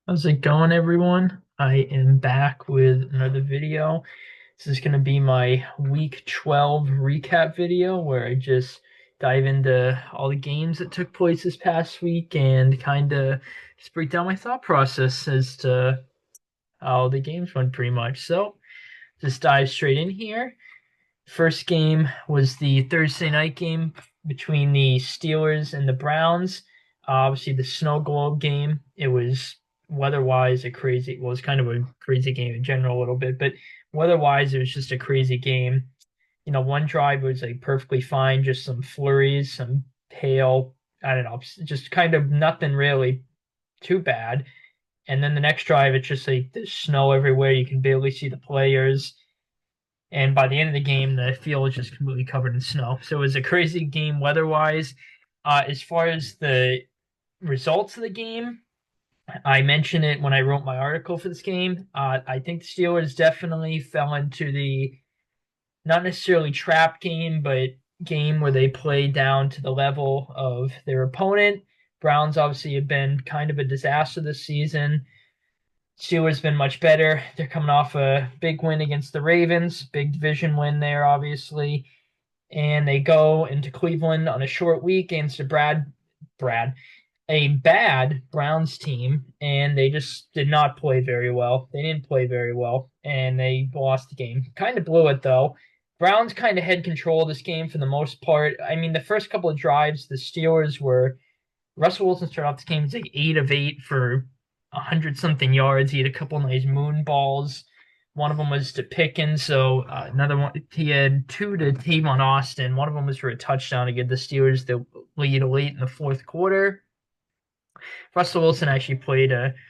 How's it going, everyone? I am back with another video. This is going to be my week 12 recap video where I just dive into all the games that took place this past week and kind of just break down my thought process as to how the games went pretty much. So, just dive straight in here. First game was the Thursday night game between the Steelers and the Browns. Obviously, the snow globe game. It was weather-wise a crazy. Well, it was kind of a crazy game in general a little bit, but weather-wise, it was just a crazy game. One drive was like perfectly fine, just some flurries, some hail. I don't know, just kind of nothing really too bad. And then the next drive, it's just like there's snow everywhere. You can barely see the players. And by the end of the game, the field was just completely covered in snow. So it was a crazy game weather-wise. As far as the results of the game, I mentioned it when I wrote my article for this game. I think the Steelers definitely fell into the not necessarily trap game, but game where they play down to the level of their opponent. Browns obviously have been kind of a disaster this season. Steelers been much better. They're coming off a big win against the Ravens, big division win there, obviously. And they go into Cleveland on a short week against a bad Browns team, and they just did not play very well. They didn't play very well, and they lost the game. Kind of blew it though. Browns kind of had control of this game for the most part. I mean, the first couple of drives, the Steelers were Russell Wilson started off this game. He's like 8 of 8 for 100 something yards. He had a couple nice moon balls. One of them was to Pickens. So another one, he had two to Tavon Austin. One of them was for a touchdown to give the Steelers the lead late in the fourth quarter. Russell Wilson actually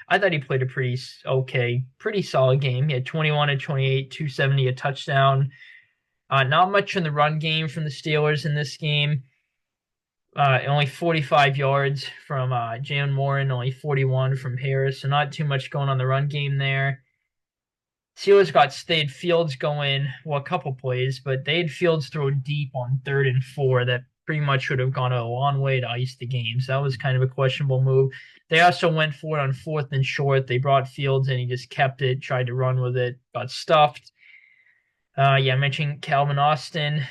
I thought he played a pretty solid game. He had 21 and 28, 270, a touchdown. Not much in the run game from the Steelers in this game. Only 45 yards from Jalen Warren, only 41 from Harris, so not too much going on the run game there. Steelers they had Fields going, well, a couple plays, but they had Fields throw deep on 3rd and 4 that pretty much would have gone a long way to ice the game. So that was kind of a questionable move. They also went for it on 4th and short. They brought Fields and he just kept it, tried to run with it, got stuffed. Yeah, I mentioned Calvin Austin.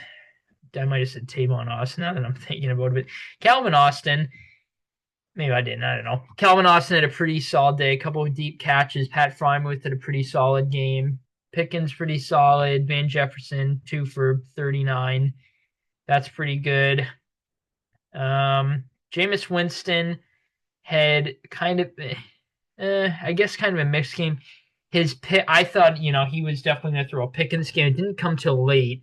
I might have said Tavon Austin now that I'm thinking about it. But Calvin Austin, maybe I didn't. I don't know. Calvin Austin had a pretty solid day. A couple of deep catches. Pat Freiermuth had a pretty solid game. Pickens pretty solid. Van Jefferson 2 for 39. That's pretty good. Jameis Winston had kind of, I guess, kind of a mixed game. His pick, I thought, he was definitely going to throw a pick in this game. It didn't come till late.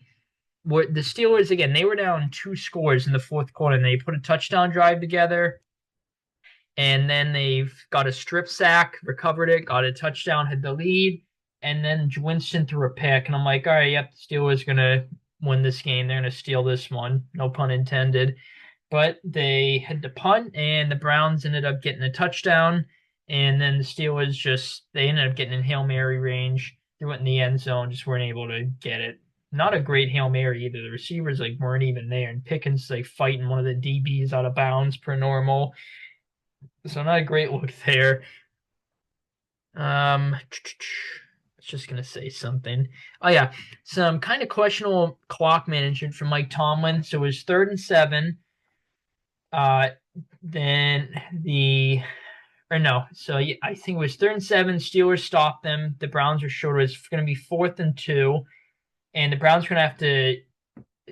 Where the Steelers again, they were down 2 scores in the fourth quarter, and they put a touchdown drive together and then they've got a strip sack, recovered it, got a touchdown, had the lead, and then Winston threw a pick, and I'm like, all right, yep, the Steelers gonna win this game. They're gonna steal this one, no pun intended. But they had to punt, and the Browns ended up getting a touchdown, and then the Steelers they ended up getting in Hail Mary range, threw it in the end zone, just weren't able to get it. Not a great Hail Mary either. The receivers like weren't even there, and Pickens like fighting one of the DBs out of bounds per normal. So not a great look there. I was just gonna say something. Oh yeah, some kind of questionable clock management from Mike Tomlin. So it was 3rd and 7. Uh, then the or no, so yeah, I think it was 3rd and 7. Steelers stopped them. The Browns were short. It was going to be 4th and 2, and the Browns were going to have to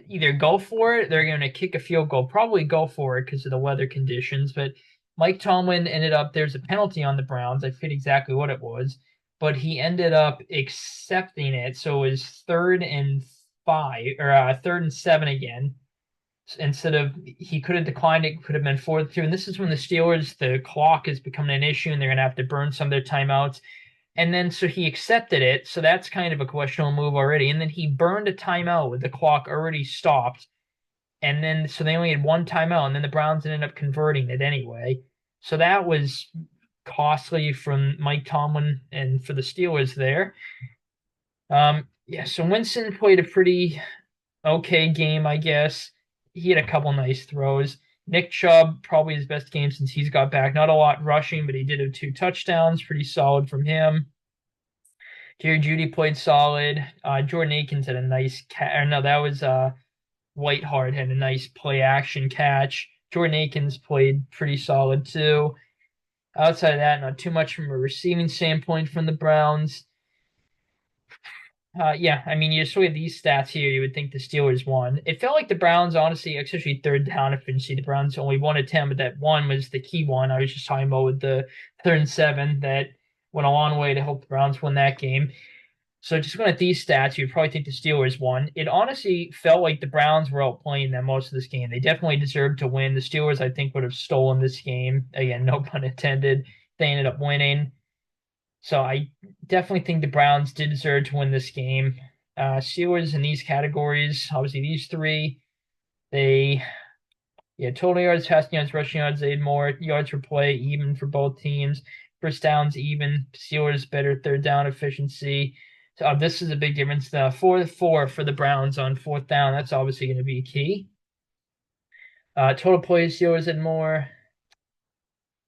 either go for it. They're going to kick a field goal, probably go for it because of the weather conditions. But Mike Tomlin ended up, there's a penalty on the Browns. I forget exactly what it was, but he ended up accepting it. So it was 3rd and 5 or 3rd and 7 again. Instead of he could have declined it, could have been 4th and 2. And this is when the Steelers, the clock is becoming an issue and they're going to have to burn some of their timeouts. And then so he accepted it. So that's kind of a questionable move already. And then he burned a timeout with the clock already stopped. And then so they only had one timeout, and then the Browns ended up converting it anyway. So that was costly from Mike Tomlin and for the Steelers there. Yeah, so Winston played a pretty okay game, I guess. He had a couple nice throws. Nick Chubb, probably his best game since he's got back. Not a lot rushing, but he did have 2 touchdowns. Pretty solid from him. Jerry Jeudy played solid. Jordan Akins had a nice or no, that was Whiteheart had a nice play action catch. Jordan Akins played pretty solid too. Outside of that, not too much from a receiving standpoint from the Browns. Yeah, I mean, you just look at these stats here, you would think the Steelers won. It felt like the Browns, honestly, especially third down efficiency, the Browns only won a 10, but that one was the key one. I was just talking about with the 3rd and 7 that went a long way to help the Browns win that game. So just looking at these stats, you'd probably think the Steelers won. It honestly felt like the Browns were outplaying them most of this game. They definitely deserved to win. The Steelers, I think, would have stolen this game. Again, no pun intended. They ended up winning. So I definitely think the Browns did deserve to win this game. Steelers in these categories, obviously these three, they, yeah, total yards, passing yards, rushing yards, they had more yards per play, even for both teams. First downs, even. Steelers better 3rd down efficiency. So this is a big difference. The 4-4 for the Browns on 4th down, that's obviously going to be key. Total plays, Steelers had more.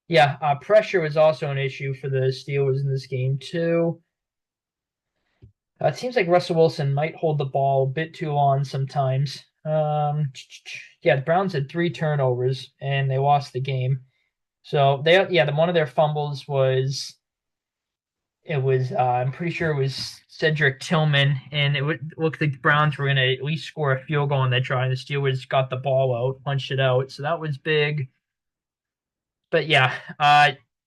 Yeah, pressure was also an issue for the Steelers in this game too. It seems like Russell Wilson might hold the ball a bit too long sometimes. Yeah, the Browns had 3 turnovers and they lost the game. So one of their fumbles was I'm pretty sure it was Cedric Tillman, and it looked like the Browns were going to at least score a field goal on that try, and the Steelers got the ball out, punched it out. So that was big. But yeah,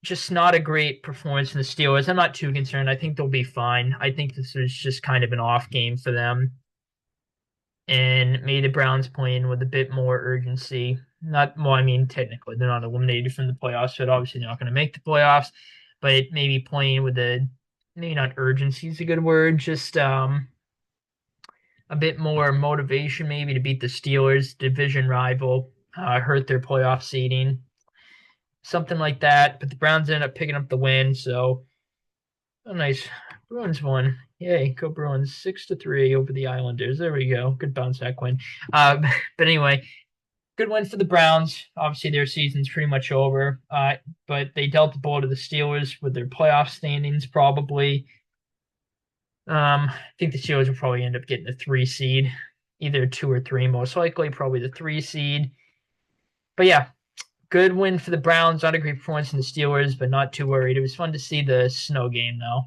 just not a great performance from the Steelers. I'm not too concerned. I think they'll be fine. I think this was just kind of an off game for them. And maybe the Browns playing with a bit more urgency. Not, well, I mean, technically, they're not eliminated from the playoffs, so obviously they're not going to make the playoffs. But maybe playing with maybe not urgency is a good word, just a bit more motivation maybe to beat the Steelers, division rival, hurt their playoff seeding something like that. But the Browns ended up picking up the win, so nice. Bruins won. Yay, go Bruins 6-3 over the Islanders. There we go. Good bounce back win. But anyway, good win for the Browns. Obviously, their season's pretty much over. But they dealt the ball to the Steelers with their playoff standings, probably. I think the Steelers will probably end up getting the 3 seed, either 2 or 3, most likely, probably the 3 seed. But yeah, good win for the Browns. Not a great performance in the Steelers, but not too worried. It was fun to see the snow game, though.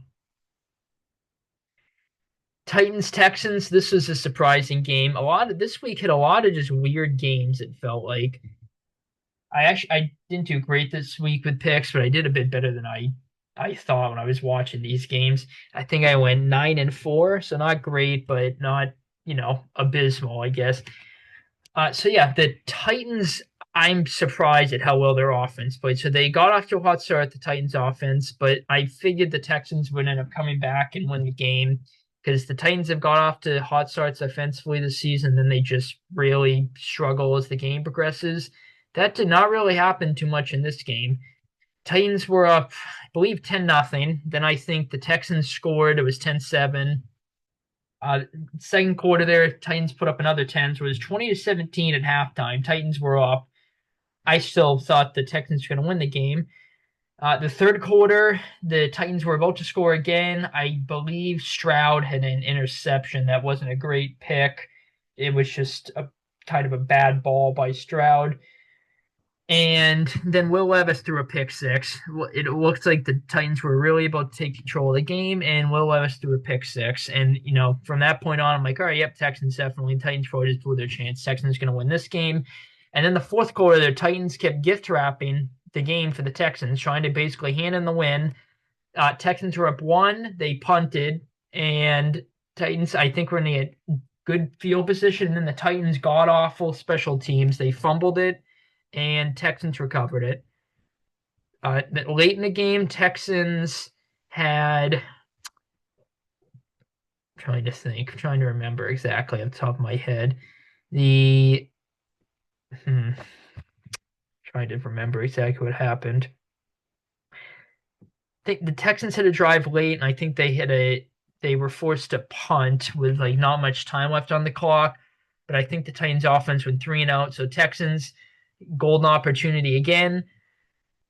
Titans Texans. This was a surprising game. This week had a lot of just weird games. It felt like I didn't do great this week with picks, but I did a bit better than I thought when I was watching these games. I think I went 9-4, so not great, but not abysmal, I guess. So yeah, the Titans. I'm surprised at how well their offense played. So they got off to a hot start, the Titans offense, but I figured the Texans would end up coming back and win the game because the Titans have got off to hot starts offensively this season, then they just really struggle as the game progresses. That did not really happen too much in this game. Titans were up, I believe, 10-0. Then I think the Texans scored. It was 10-7. Second quarter there, Titans put up another 10, so it was 20-17 at halftime. Titans were up. I still thought the Texans were going to win the game. The third quarter, the Titans were about to score again. I believe Stroud had an interception that wasn't a great pick. It was just a kind of a bad ball by Stroud. And then Will Levis threw a pick six. It looks like the Titans were really about to take control of the game, and Will Levis threw a pick six. And, from that point on, I'm like, all right, yep, Texans definitely. Titans probably just blew their chance. Texans going to win this game. And then the fourth quarter, the Titans kept gift wrapping the game for the Texans, trying to basically hand in the win. Texans were up 1. They punted, and Titans, I think, were in a good field position. And then the Titans got awful special teams. They fumbled it, and Texans recovered it. Late in the game, Texans had. I'm trying to remember exactly off the top of my head. Trying to remember exactly what happened. I think the Texans had a drive late, and I think they were forced to punt with not much time left on the clock. But I think the Titans offense went 3 and out. So Texans golden opportunity again.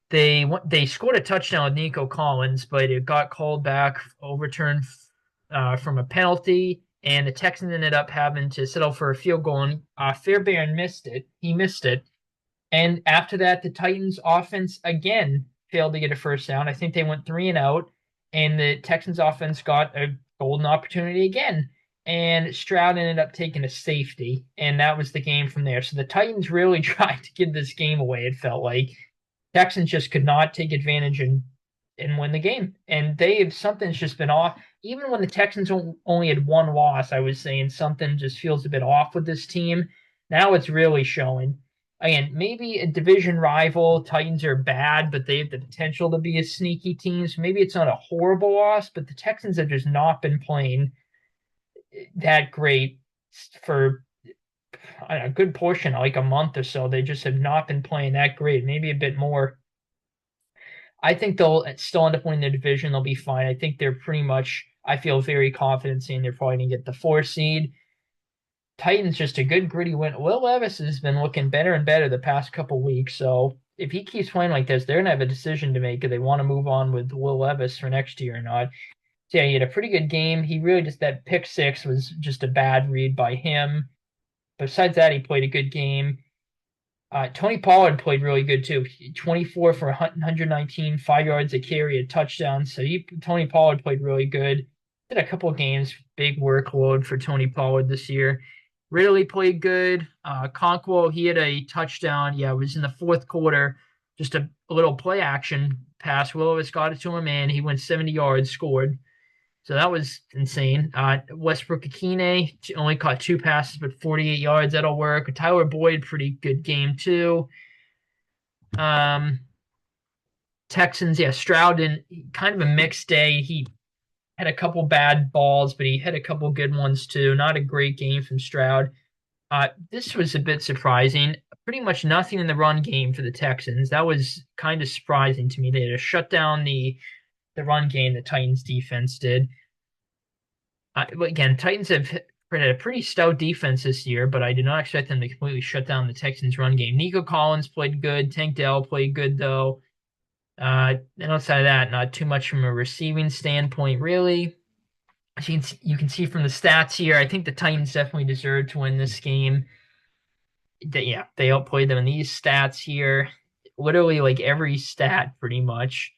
They scored a touchdown with Nico Collins, but it got called back, overturned from a penalty, and the Texans ended up having to settle for a field goal. And Fairbairn missed it. He missed it, and after that, the Titans' offense again failed to get a first down. I think they went three and out, and the Texans' offense got a golden opportunity again. And Stroud ended up taking a safety, and that was the game from there. So the Titans really tried to give this game away, it felt like. Texans just could not take advantage and win the game. And something's just been off. Even when the Texans only had one loss, I was saying something just feels a bit off with this team. Now it's really showing. Again, maybe a division rival. Titans are bad, but they have the potential to be a sneaky team. So maybe it's not a horrible loss, but the Texans have just not been playing that great for a good portion, like a month or so. They just have not been playing that great, maybe a bit more. I think they'll still end up winning their division. They'll be fine. I think they're pretty much, I feel very confident saying they're probably going to get the 4 seed. Titans just a good gritty win. Will Levis has been looking better and better the past couple weeks. So if he keeps playing like this, they're going to have a decision to make if they want to move on with Will Levis for next year or not. So yeah, he had a pretty good game. He really just, that pick six was just a bad read by him. Besides that, he played a good game. Tony Pollard played really good too. 24 for 119, 5 yards a carry, a touchdown. So Tony Pollard played really good. Did a couple of games, big workload for Tony Pollard this year. Ridley played good. Conquo, he had a touchdown. Yeah, it was in the fourth quarter. Just a little play action pass. Willis got it to him, and he went 70 yards, scored. So that was insane. Westbrook Akine only caught 2 passes, but 48 yards. That'll work. Tyler Boyd, pretty good game too. Texans, yeah, Stroud, kind of a mixed day. He had a couple bad balls, but he had a couple good ones too. Not a great game from Stroud. This was a bit surprising. Pretty much nothing in the run game for the Texans. That was kind of surprising to me. They had to shut down the run game. The Titans defense did. Again, Titans have had a pretty stout defense this year, but I did not expect them to completely shut down the Texans run game. Nico Collins played good. Tank Dell played good though. And outside of that, not too much from a receiving standpoint, really. You can see from the stats here, I think the Titans definitely deserve to win this game. Yeah, they outplayed them in these stats here. Literally, like every stat, pretty much.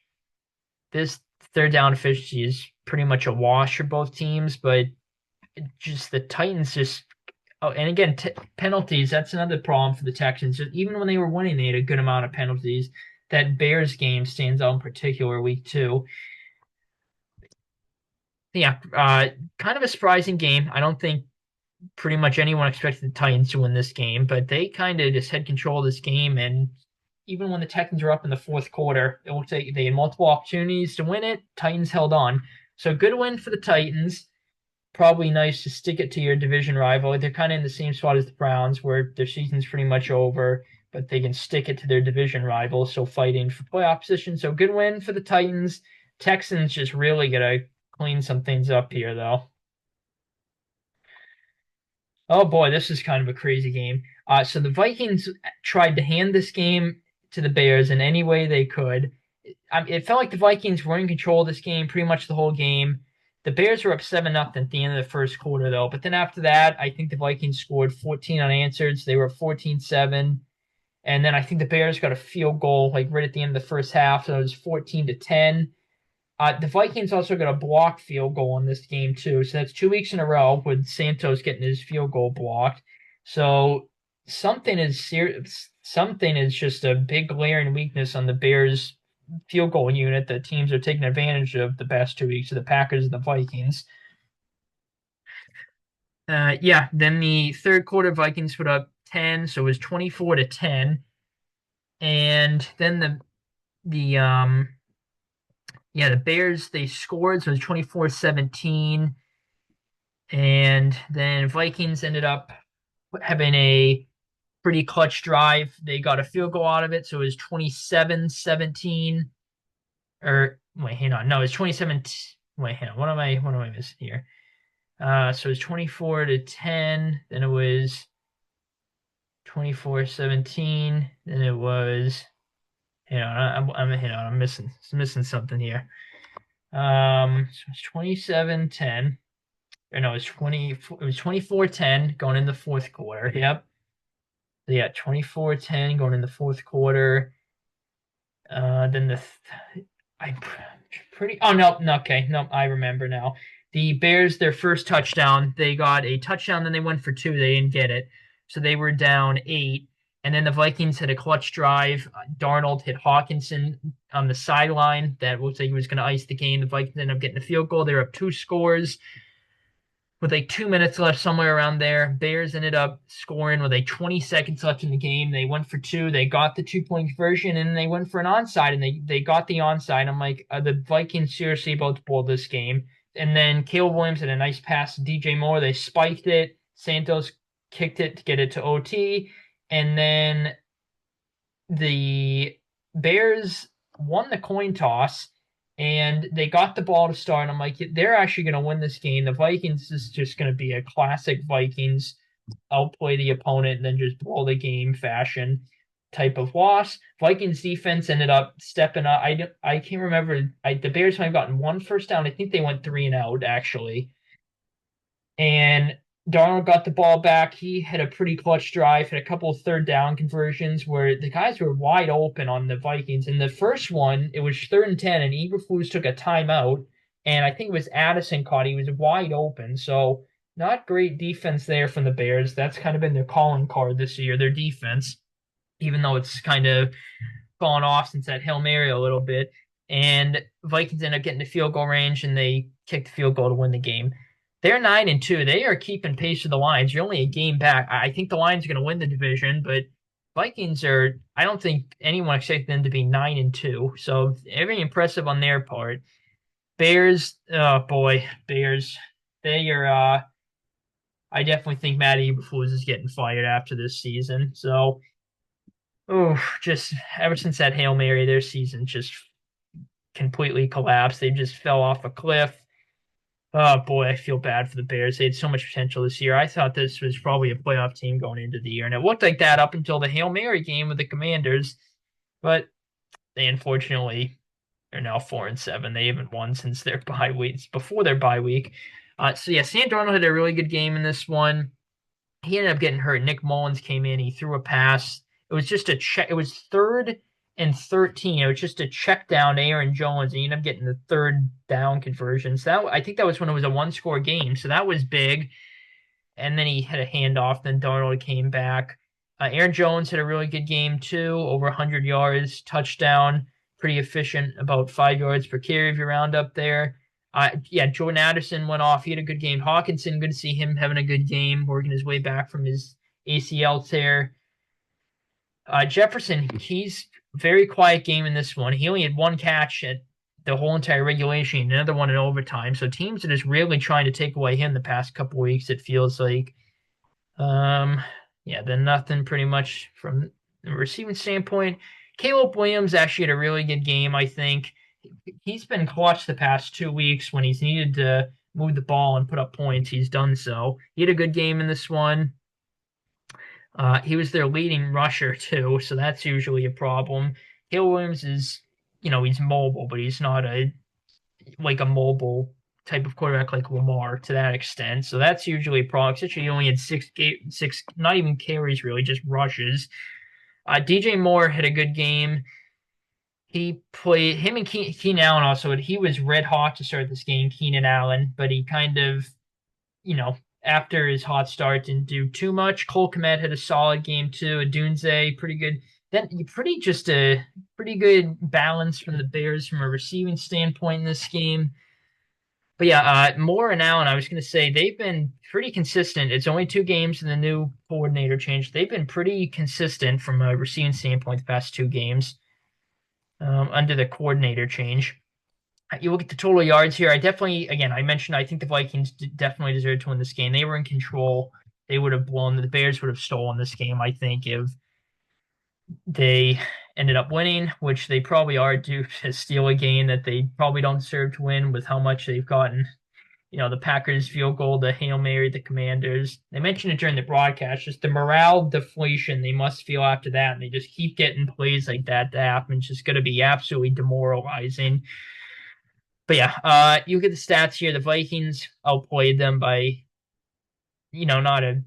This third down efficiency is pretty much a wash for both teams, but just the Titans just. Oh, and again, penalties. That's another problem for the Texans. Even when they were winning, they had a good amount of penalties. That Bears game stands out in particular, week 2. Yeah, kind of a surprising game. I don't think pretty much anyone expected the Titans to win this game, but they kind of just had control of this game. And even when the Texans were up in the fourth quarter, it looks like they had multiple opportunities to win it. Titans held on. So good win for the Titans. Probably nice to stick it to your division rival. They're kind of in the same spot as the Browns, where their season's pretty much over, but they can stick it to their division rival, so fighting for playoff position. So good win for the Titans. Texans just really gotta clean some things up here, though. Oh boy, this is kind of a crazy game. So the Vikings tried to hand this game to the Bears in any way they could. It felt like the Vikings were in control of this game pretty much the whole game. The Bears were up 7-0 at the end of the first quarter, though. But then after that, I think the Vikings scored 14 unanswered. So they were 14-7. And then I think the Bears got a field goal like right at the end of the first half. So it was 14-10. The Vikings also got a blocked field goal in this game too, so that's 2 weeks in a row with Santos getting his field goal blocked. So something is serious. Something is just a big glaring weakness on the Bears' field goal unit that teams are taking advantage of the past 2 weeks of the Packers and the Vikings. Yeah, then the third quarter Vikings put up 10, so it was 24-10, and then the Bears, they scored, so it was 24-17. And then Vikings ended up having a pretty clutch drive. They got a field goal out of it, so it was 27-17. Or wait, hang on. No, it was 27. Wait, hang on. What am I missing here? So it was 24-10. Then it was 24-17. Then it was, hang on, I'm missing something here. So it's 27-10. Or no, it was 24-10 going in the fourth quarter. Yep. So yeah, 24-10 going in the fourth quarter. Then I pretty. Oh no, no, okay, no, I remember now. The Bears, their first touchdown, they got a touchdown, then they went for two. They didn't get it, so they were down 8. And then the Vikings had a clutch drive. Darnold hit Hawkinson on the sideline. That looks like he was going to ice the game. The Vikings ended up getting a field goal. They were up 2 scores with like 2 minutes left, somewhere around there. Bears ended up scoring with like 20 seconds left in the game. They went for two. They got the 2 point conversion, and they went for an onside, and they got the onside. I'm like, are the Vikings seriously about to pull this game? And then Caleb Williams had a nice pass to DJ Moore. They spiked it. Santos kicked it to get it to OT. And then the Bears won the coin toss, and they got the ball to start. And I'm like, they're actually going to win this game. The Vikings is just going to be a classic Vikings outplay the opponent and then just blow the game fashion type of loss. Vikings defense ended up stepping up. I can't remember. The Bears might have gotten one first down. I think they went 3-and-out actually. And Darnold got the ball back. He had a pretty clutch drive, had a couple of third down conversions where the guys were wide open on the Vikings. In the first one, it was 3rd and 10, and Eberflus took a timeout, and I think it was Addison caught. He was wide open, so not great defense there from the Bears. That's kind of been their calling card this year, their defense, even though it's kind of fallen off since that Hail Mary a little bit. And Vikings end up getting the field goal range, and they kicked the field goal to win the game. They're 9-2. They are keeping pace with the Lions. You're only a game back. I think the Lions are going to win the division, but Vikings are. I don't think anyone expected them to be 9-2. So very impressive on their part. Bears. Oh boy, Bears. They are. I definitely think Matt Eberflus is getting fired after this season. So, just ever since that Hail Mary, their season just completely collapsed. They just fell off a cliff. Oh boy, I feel bad for the Bears. They had so much potential this year. I thought this was probably a playoff team going into the year, and it looked like that up until the Hail Mary game with the Commanders. But they unfortunately are now 4-7. They haven't won since their bye weeks, before their bye week. So yeah, Sam Darnold had a really good game in this one. He ended up getting hurt. Nick Mullins came in. He threw a pass. It was just a check. It was 3rd and 13. It was just a check down to Aaron Jones, and he ended up getting the third down conversion. So I think that was when it was a one-score game. So that was big. And then he had a handoff. Then Darnold came back. Aaron Jones had a really good game too, over 100 yards, touchdown, pretty efficient, about 5 yards per carry if you round up there. Yeah, Jordan Addison went off. He had a good game. Hawkinson, good to see him having a good game, working his way back from his ACL tear. Jefferson, he's very quiet game in this one. He only had one catch at the whole entire regulation, another one in overtime. So teams are just really trying to take away him the past couple weeks, it feels like. Yeah, then nothing pretty much from the receiving standpoint. Caleb Williams actually had a really good game, I think. He's been clutch the past 2 weeks when he's needed to move the ball and put up points. He's done so. He had a good game in this one. He was their leading rusher too, so that's usually a problem. Caleb Williams is, he's mobile, but he's not a mobile type of quarterback like Lamar to that extent. So that's usually a problem. Especially he only had six, not even carries really, just rushes. DJ Moore had a good game. He played him and Keenan Allen also. He was red hot to start this game, Keenan Allen, but he kind of, after his hot start didn't do too much. Cole Kmet had a solid game too. Adunze, pretty good. Then a pretty good balance from the Bears from a receiving standpoint in this game. But yeah, Moore and Allen, I was going to say they've been pretty consistent. It's only 2 games and the new coordinator change. They've been pretty consistent from a receiving standpoint the past 2 games under the coordinator change. You look at the total yards here. I mentioned I think the Vikings definitely deserved to win this game. They were in control. They would have the Bears would have stolen this game, I think, if they ended up winning, which they probably are due to steal a game that they probably don't deserve to win with how much they've gotten the Packers field goal, the Hail Mary, the Commanders. They mentioned it during the broadcast, just the morale deflation they must feel after that. And they just keep getting plays like that to happen. It's just going to be absolutely demoralizing. But yeah, you get the stats here. The Vikings outplayed them by, not a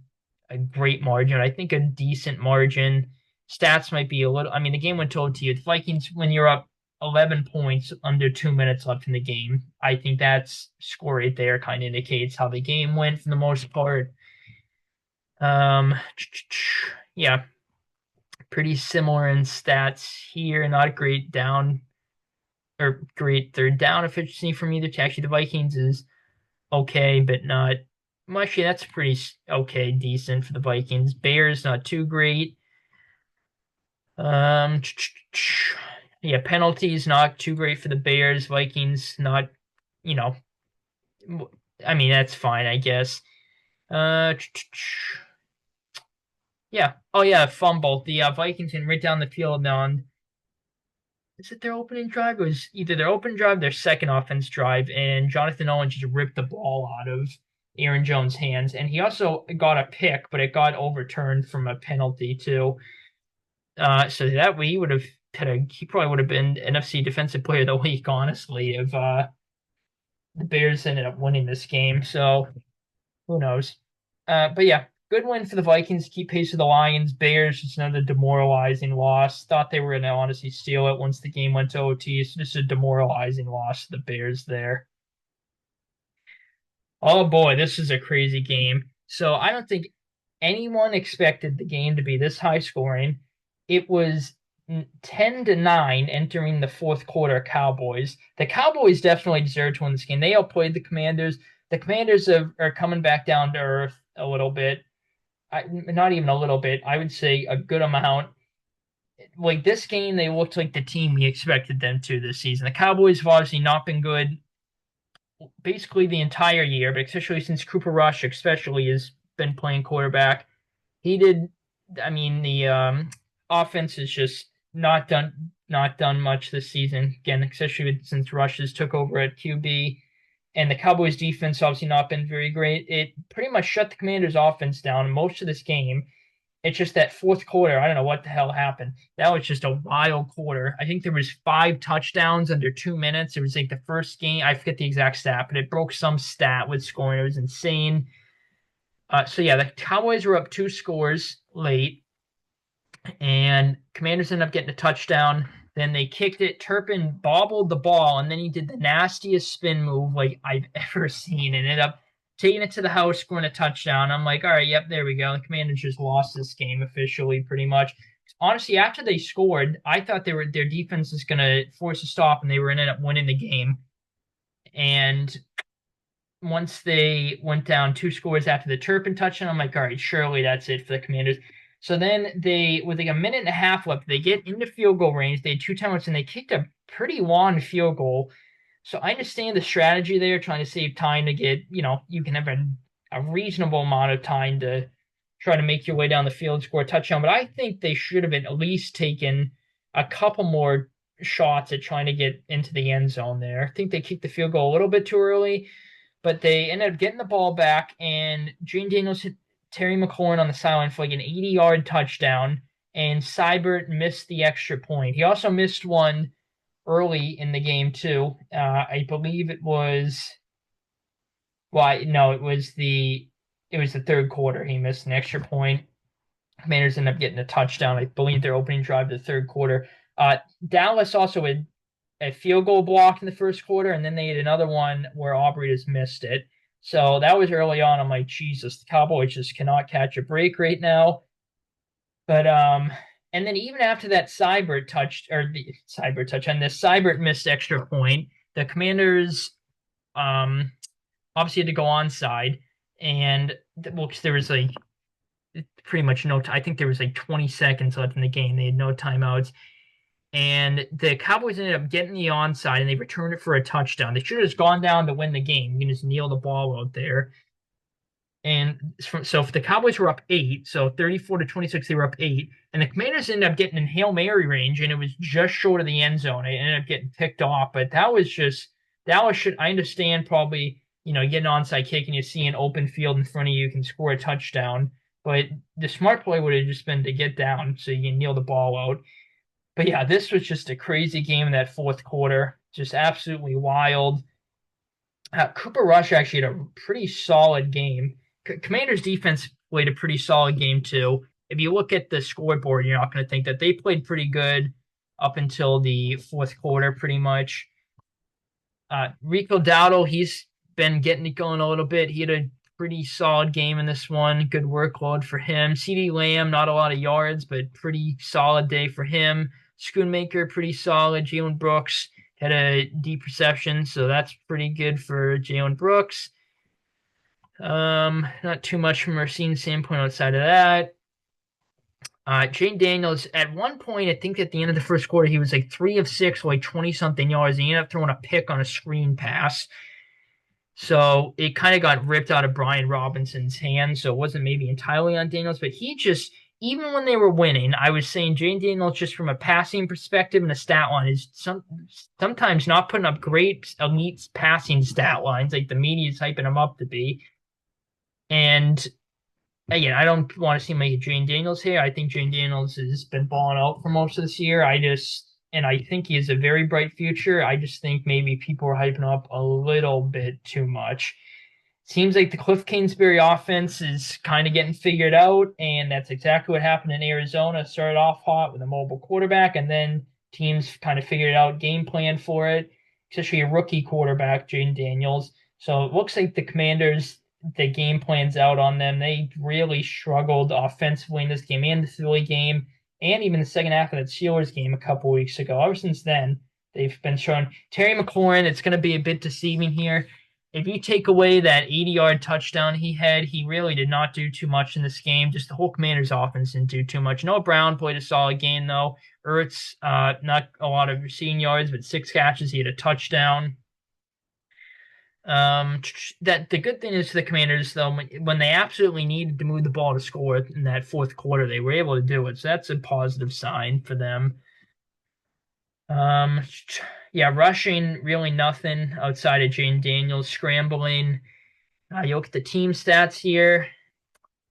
great margin. I think a decent margin. Stats might be a little. I mean, the game went to OT. The Vikings, when you're up 11 points under 2 minutes left in the game, I think that's score right there kind of indicates how the game went for the most part. Um, yeah, pretty similar in stats here. Not a great down or great third down efficiency from either. Actually, the Vikings is okay, but not much. Yeah, that's pretty okay, decent for the Vikings. Bears not too great. Um, yeah, penalties not too great for the Bears. Vikings not, you know, I mean that's fine, I guess. Uh, yeah. Oh yeah, fumble. The Vikings can right down the field now. And is it their opening drive? It was either their opening drive, their second offense drive, and Jonathan Owens just ripped the ball out of Aaron Jones' hands, and he also got a pick, but it got overturned from a penalty too. So that way he would have he probably would have been NFC Defensive Player of the Week, honestly, if the Bears ended up winning this game. So who knows? But yeah, good win for the Vikings. Keep pace with the Lions. Bears, just another demoralizing loss. Thought they were going to honestly steal it once the game went to OT. So just a demoralizing loss to the Bears there. Oh boy, this is a crazy game. So I don't think anyone expected the game to be this high scoring. It was 10-9 entering the fourth quarter. Cowboys. The Cowboys definitely deserved to win this game. They outplayed the Commanders. The Commanders are coming back down to earth a little bit. Not even a little bit. I would say a good amount. Like this game, they looked like the team we expected them to this season. The Cowboys have obviously not been good basically the entire year, but especially since Cooper Rush, especially has been playing quarterback. He did. I mean, the offense is just not done much this season. Again, especially since Rush has took over at QB, and the Cowboys' defense obviously not been very great. It pretty much shut the Commanders' offense down most of this game. It's just that fourth quarter. I don't know what the hell happened. That was just a wild quarter. I think there was 5 touchdowns under 2 minutes. It was like the first game. I forget the exact stat, but it broke some stat with scoring. It was insane. So yeah, the Cowboys were up 2 scores late, and Commanders ended up getting a touchdown. Then they kicked it. Turpin bobbled the ball, and then he did the nastiest spin move like I've ever seen, and ended up taking it to the house, scoring a touchdown. I'm like, all right, yep, there we go. The Commanders just lost this game officially, pretty much. Honestly, after they scored, I thought their defense was gonna force a stop, and they were ended up winning the game. And once they went down 2 scores after the Turpin touchdown, I'm like, all right, surely that's it for the Commanders. So then with like a minute and a half left, they get into field goal range. They had 2 timeouts and they kicked a pretty long field goal. So I understand the strategy there, trying to save time to get, you can have a reasonable amount of time to try to make your way down the field, score a touchdown. But I think they should have at least taken a couple more shots at trying to get into the end zone there. I think they kicked the field goal a little bit too early, but they ended up getting the ball back, and Jane Daniels hit Terry McLaurin on the sideline for like an 80-yard touchdown, and Seibert missed the extra point. He also missed one early in the game too. I believe it was. Well, no, it was the third quarter. He missed an extra point. Commanders ended up getting a touchdown. I believe their opening drive of the third quarter. Dallas also had a field goal block in the first quarter, and then they had another one where Aubrey just missed it. So that was early on. I'm like, Jesus, the Cowboys just cannot catch a break right now. But and then even after that Seibert touched, or the Seibert touch, and the Seibert missed extra point, the Commanders obviously had to go onside, and well, there was like pretty much no. I think there was like 20 seconds left in the game. They had no timeouts, and the Cowboys ended up getting the onside, and they returned it for a touchdown. They should have just gone down to win the game. You can just kneel the ball out there. And so if the Cowboys were up 8, so 34-26, they were up 8, and the Commanders ended up getting in Hail Mary range, and it was just short of the end zone. It ended up getting picked off, but that was should I understand probably you get an onside kick and you see an open field in front of you, you can score a touchdown. But the smart play would have just been to get down so you can kneel the ball out. But yeah, this was just a crazy game in that fourth quarter. Just absolutely wild. Cooper Rush actually had a pretty solid game. Commanders defense played a pretty solid game too. If you look at the scoreboard, you're not going to think that they played pretty good up until the fourth quarter, pretty much. Rico Dowdle, he's been getting it going a little bit. He had a pretty solid game in this one. Good workload for him. CeeDee Lamb, not a lot of yards, but pretty solid day for him. Schoonmaker, pretty solid. Jalen Brooks had a deep reception, so that's pretty good for Jalen Brooks. Not too much from a receiving standpoint outside of that. Jane Daniels, at one point, I think at the end of the first quarter, he was like 3 of 6, like 20 something yards. And he ended up throwing a pick on a screen pass. So it kind of got ripped out of Brian Robinson's hands. So it wasn't maybe entirely on Daniels, but he just, even when they were winning, I was saying Jane Daniels, just from a passing perspective and a stat line, is sometimes not putting up great elite passing stat lines like the media is hyping him up to be. And again, I don't want to seem like a Jane Daniels here. I think Jane Daniels has been balling out for most of this year. And I think he has a very bright future. I just think maybe people are hyping up a little bit too much. Seems like the Cliff Kingsbury offense is kind of getting figured out, and that's exactly what happened in Arizona. Started off hot with a mobile quarterback, and then teams kind of figured out game plan for it, especially a rookie quarterback, Jane Daniels. So it looks like the Commanders, the game plan's out on them. They really struggled offensively in this game and the Philly game, and even the second half of that Steelers game a couple weeks ago. Ever since then, they've been showing Terry McLaurin. It's going to be a bit deceiving here. If you take away that 80-yard touchdown he had, he really did not do too much in this game. Just the whole Commanders offense didn't do too much. Noah Brown played a solid game, though. Ertz, not a lot of receiving yards, but 6 catches. He had a touchdown. That the good thing is for the Commanders, though, when they absolutely needed to move the ball to score in that fourth quarter, they were able to do it. So that's a positive sign for them. Um, yeah, rushing, really nothing outside of Jane Daniels scrambling. You look at the team stats here.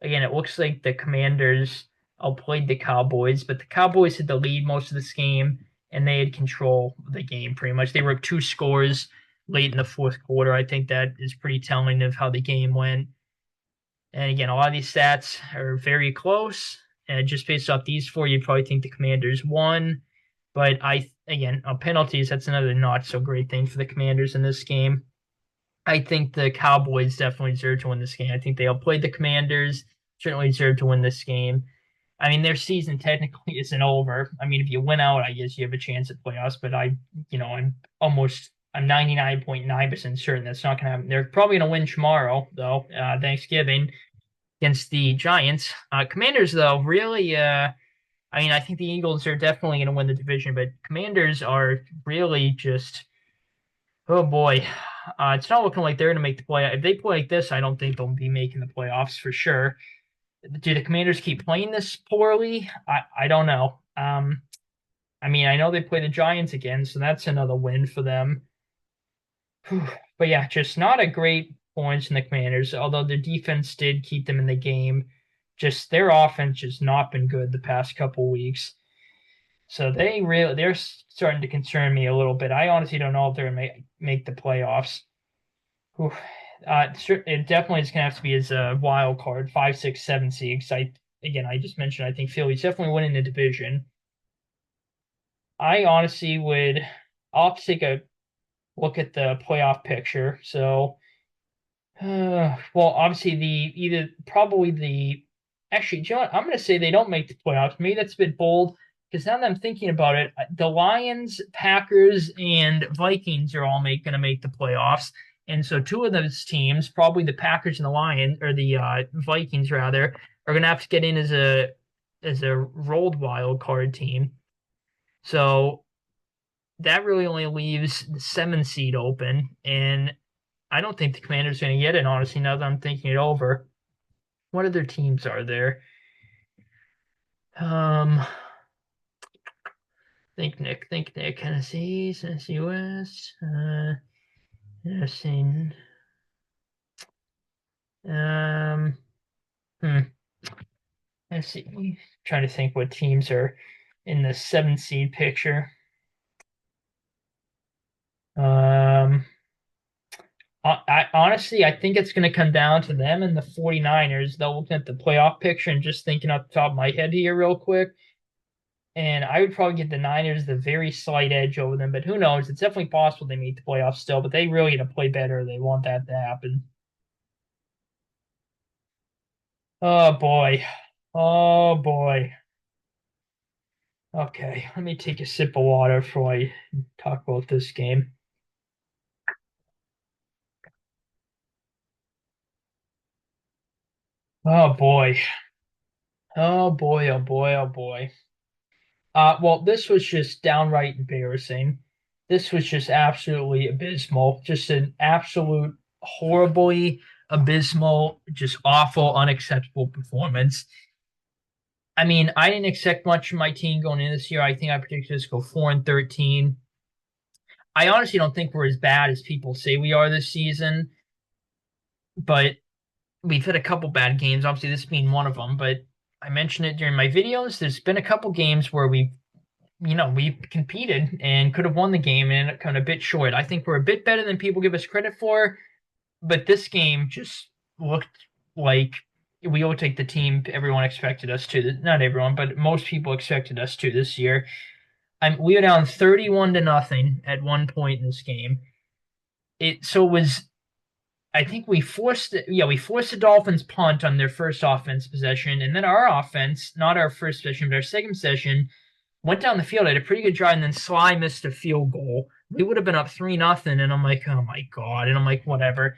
Again, it looks like the Commanders outplayed the Cowboys, but the Cowboys had the lead most of this game, and they had control of the game pretty much. They were up 2 scores late in the fourth quarter. I think that is pretty telling of how the game went. And again, a lot of these stats are very close. And just based off these four, you'd probably think the Commanders won. But again, on penalties, that's another not so great thing for the Commanders in this game. I think the Cowboys definitely deserve to win this game. I think they outplayed the Commanders, certainly deserve to win this game. I mean, their season technically isn't over. I mean, if you win out, I guess you have a chance at playoffs, but I'm 99.9% certain that's not going to happen. They're probably going to win tomorrow, though, Thanksgiving against the Giants. Commanders, though, really, I mean, I think the Eagles are definitely going to win the division, but Commanders are really just, oh boy, it's not looking like they're going to make the playoff. If they play like this, I don't think they'll be making the playoffs for sure. Do the Commanders keep playing this poorly? I don't know. I mean, I know they play the Giants again, so that's another win for them. But yeah, just not a great points in the Commanders, although their defense did keep them in the game. Just their offense has not been good the past couple weeks. So they're starting to concern me a little bit. I honestly don't know if they're gonna make the playoffs. It definitely is gonna have to be as a wild card, 5, 6, 7 seeds. I just mentioned I think Philly's definitely winning the division. I honestly would. I'll have to take a look at the playoff picture. So, well, obviously actually, you know what? I'm going to say they don't make the playoffs. Maybe that's a bit bold because now that I'm thinking about it, the Lions, Packers, and Vikings are all going to make the playoffs. And so two of those teams, probably the Packers and the Lions, or the Vikings rather, are going to have to get in as a rolled wild card team. So that really only leaves the 7 seed open, and I don't think the Commanders are going to get it, honestly, now that I'm thinking it over. What other teams are there? Um, think Nick. Tennessee West. Interesting. Um, hmm. Let's see. Trying to think what teams are in the 7 seed picture. Um, honestly, I think it's going to come down to them and the 49ers, though, looking at the playoff picture and just thinking off the top of my head here, real quick. And I would probably give the Niners the very slight edge over them, but who knows? It's definitely possible they make the playoffs still, but they really need to play better. They want that to happen. Oh boy. Oh boy. Okay, let me take a sip of water before I talk about this game. Oh boy. Oh boy, oh boy, oh boy. Well, this was just downright embarrassing. This was just absolutely abysmal. Just an absolute horribly abysmal, just awful, unacceptable performance. I mean, I didn't expect much from my team going in this year. I think I predicted us to go 4-13. I honestly don't think we're as bad as people say we are this season, but we've had a couple bad games. Obviously, this being one of them, but I mentioned it during my videos. There's been a couple games where we competed and could have won the game and kind of a bit short. I think we're a bit better than people give us credit for, but this game just looked like we overtake the team everyone expected us to. Not everyone, but most people expected us to this year. We were down 31-0 at one point in this game. It was I think we forced the Dolphins punt on their first offense possession, and then our offense, not our first possession, but our second possession, went down the field, had a pretty good drive, and then Sly missed a field goal. We would have been up 3-0, and I'm like, oh my God. And I'm like, whatever.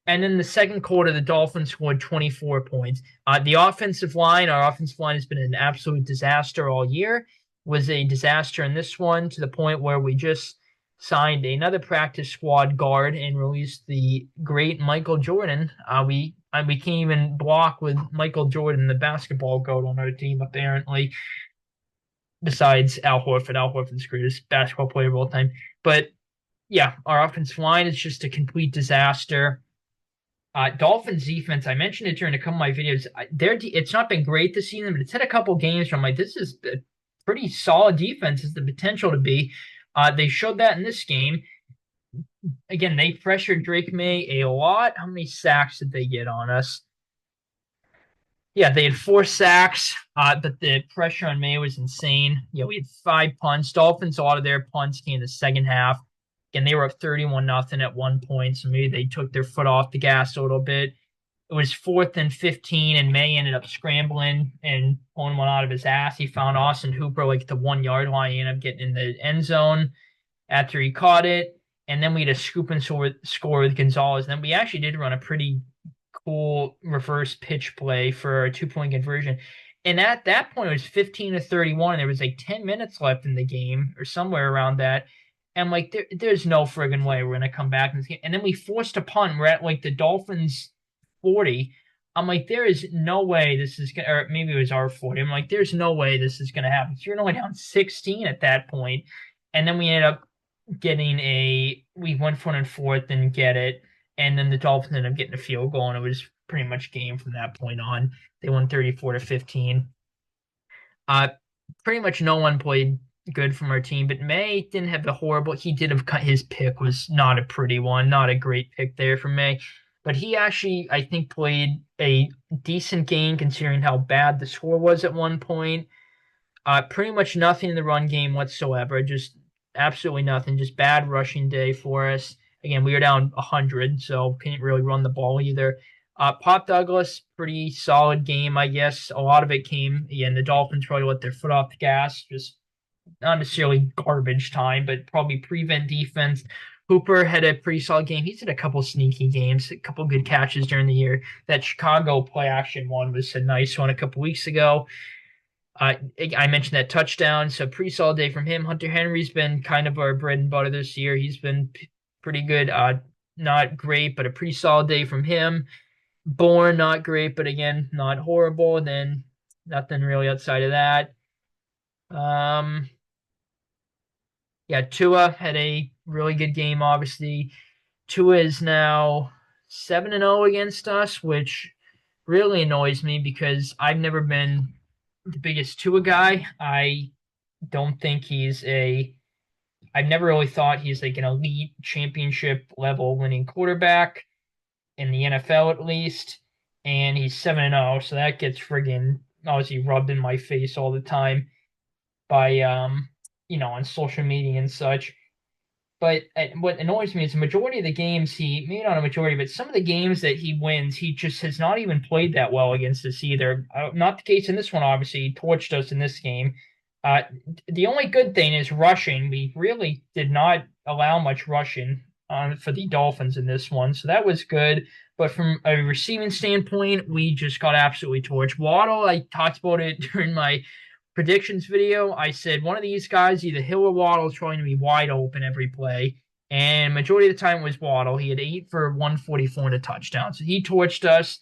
And then the second quarter, the Dolphins scored 24 points. Our offensive line has been an absolute disaster all year, was a disaster in this one to the point where we just signed another practice squad guard and released the great Michael Jordan. We can't even block with Michael Jordan, the basketball goat on our team, apparently besides Al Horford. Al Horford's the greatest basketball player of all time. But yeah, our offensive line is just a complete disaster. Dolphins defense, I mentioned it during a couple of my videos. It's not been great this season, but it's had a couple games where I'm like, this is a pretty solid defense, has the potential to be. They showed that in this game. Again, they pressured Drake May a lot. How many sacks did they get on us? Yeah, they had 4 sacks, but the pressure on May was insane. Yeah, we had 5 punts. Dolphins, a lot of their punts came in the second half. And they were up 31-0 at one point, so maybe they took their foot off the gas a little bit. It was 4th and 15, and May ended up scrambling and pulling one out of his ass. He found Austin Hooper like at the 1 yard line. He ended up getting in the end zone after he caught it. And then we had a scoop and score with Gonzalez. And then we actually did run a pretty cool reverse pitch play for a 2 point conversion. And at that point, it was 15-31. And there was like 10 minutes left in the game or somewhere around that. And like, there's no friggin' way we're going to come back in this game. And then we forced a punt. We're at like the Dolphins 40. I'm like, there is no way this is going to, or maybe it was our 40. I'm like, there's no way this is going to happen. So you're only down 16 at that point. And then we ended up we went for it and fourth and get it. And then the Dolphins ended up getting a field goal, and it was pretty much game from that point on. They won 34-15. Uh, Pretty much no one played good from our team, but May didn't have the horrible. He did have cut his pick was not a pretty one, not a great pick there for May, but he actually I think played a decent game considering how bad the score was at one point. Pretty much nothing in the run game whatsoever. Just absolutely nothing. Just bad rushing day for us. Again, we were down 100, so couldn't really run the ball either. Pop Douglas, pretty solid game, I guess. A lot of it came, again, the Dolphins probably let their foot off the gas. Just not necessarily garbage time, but probably prevent defense. Hooper had a pretty solid game. He's had a couple sneaky games, a couple good catches during the year. That Chicago play action one was a nice one a couple weeks ago. I mentioned that touchdown, so pretty solid day from him. Hunter Henry's been kind of our bread and butter this year. He's been pretty good. Not great, but a pretty solid day from him. Bourne, not great, but again, not horrible. And then nothing really outside of that. Um, yeah, Tua had a really good game, obviously. Tua is now 7-0 against us, which really annoys me because I've never been the biggest Tua guy. I don't think I've never really thought he's like an elite championship level winning quarterback in the NFL at least. And he's 7-0, so that gets friggin' obviously rubbed in my face all the time by on social media and such. But what annoys me is the majority of the games maybe not a majority, but some of the games that he wins, he just has not even played that well against us either. Not the case in this one, obviously. He torched us in this game. Uh, the only good thing is rushing. We really did not allow much rushing for the Dolphins in this one, so that was good. But from a receiving standpoint, we just got absolutely torched. Waddle, I talked about it during my predictions video. I said one of these guys, either Hill or Waddle, is trying to be wide open every play. And majority of the time it was Waddle. He had 8 for 144 and a touchdown. So he torched us.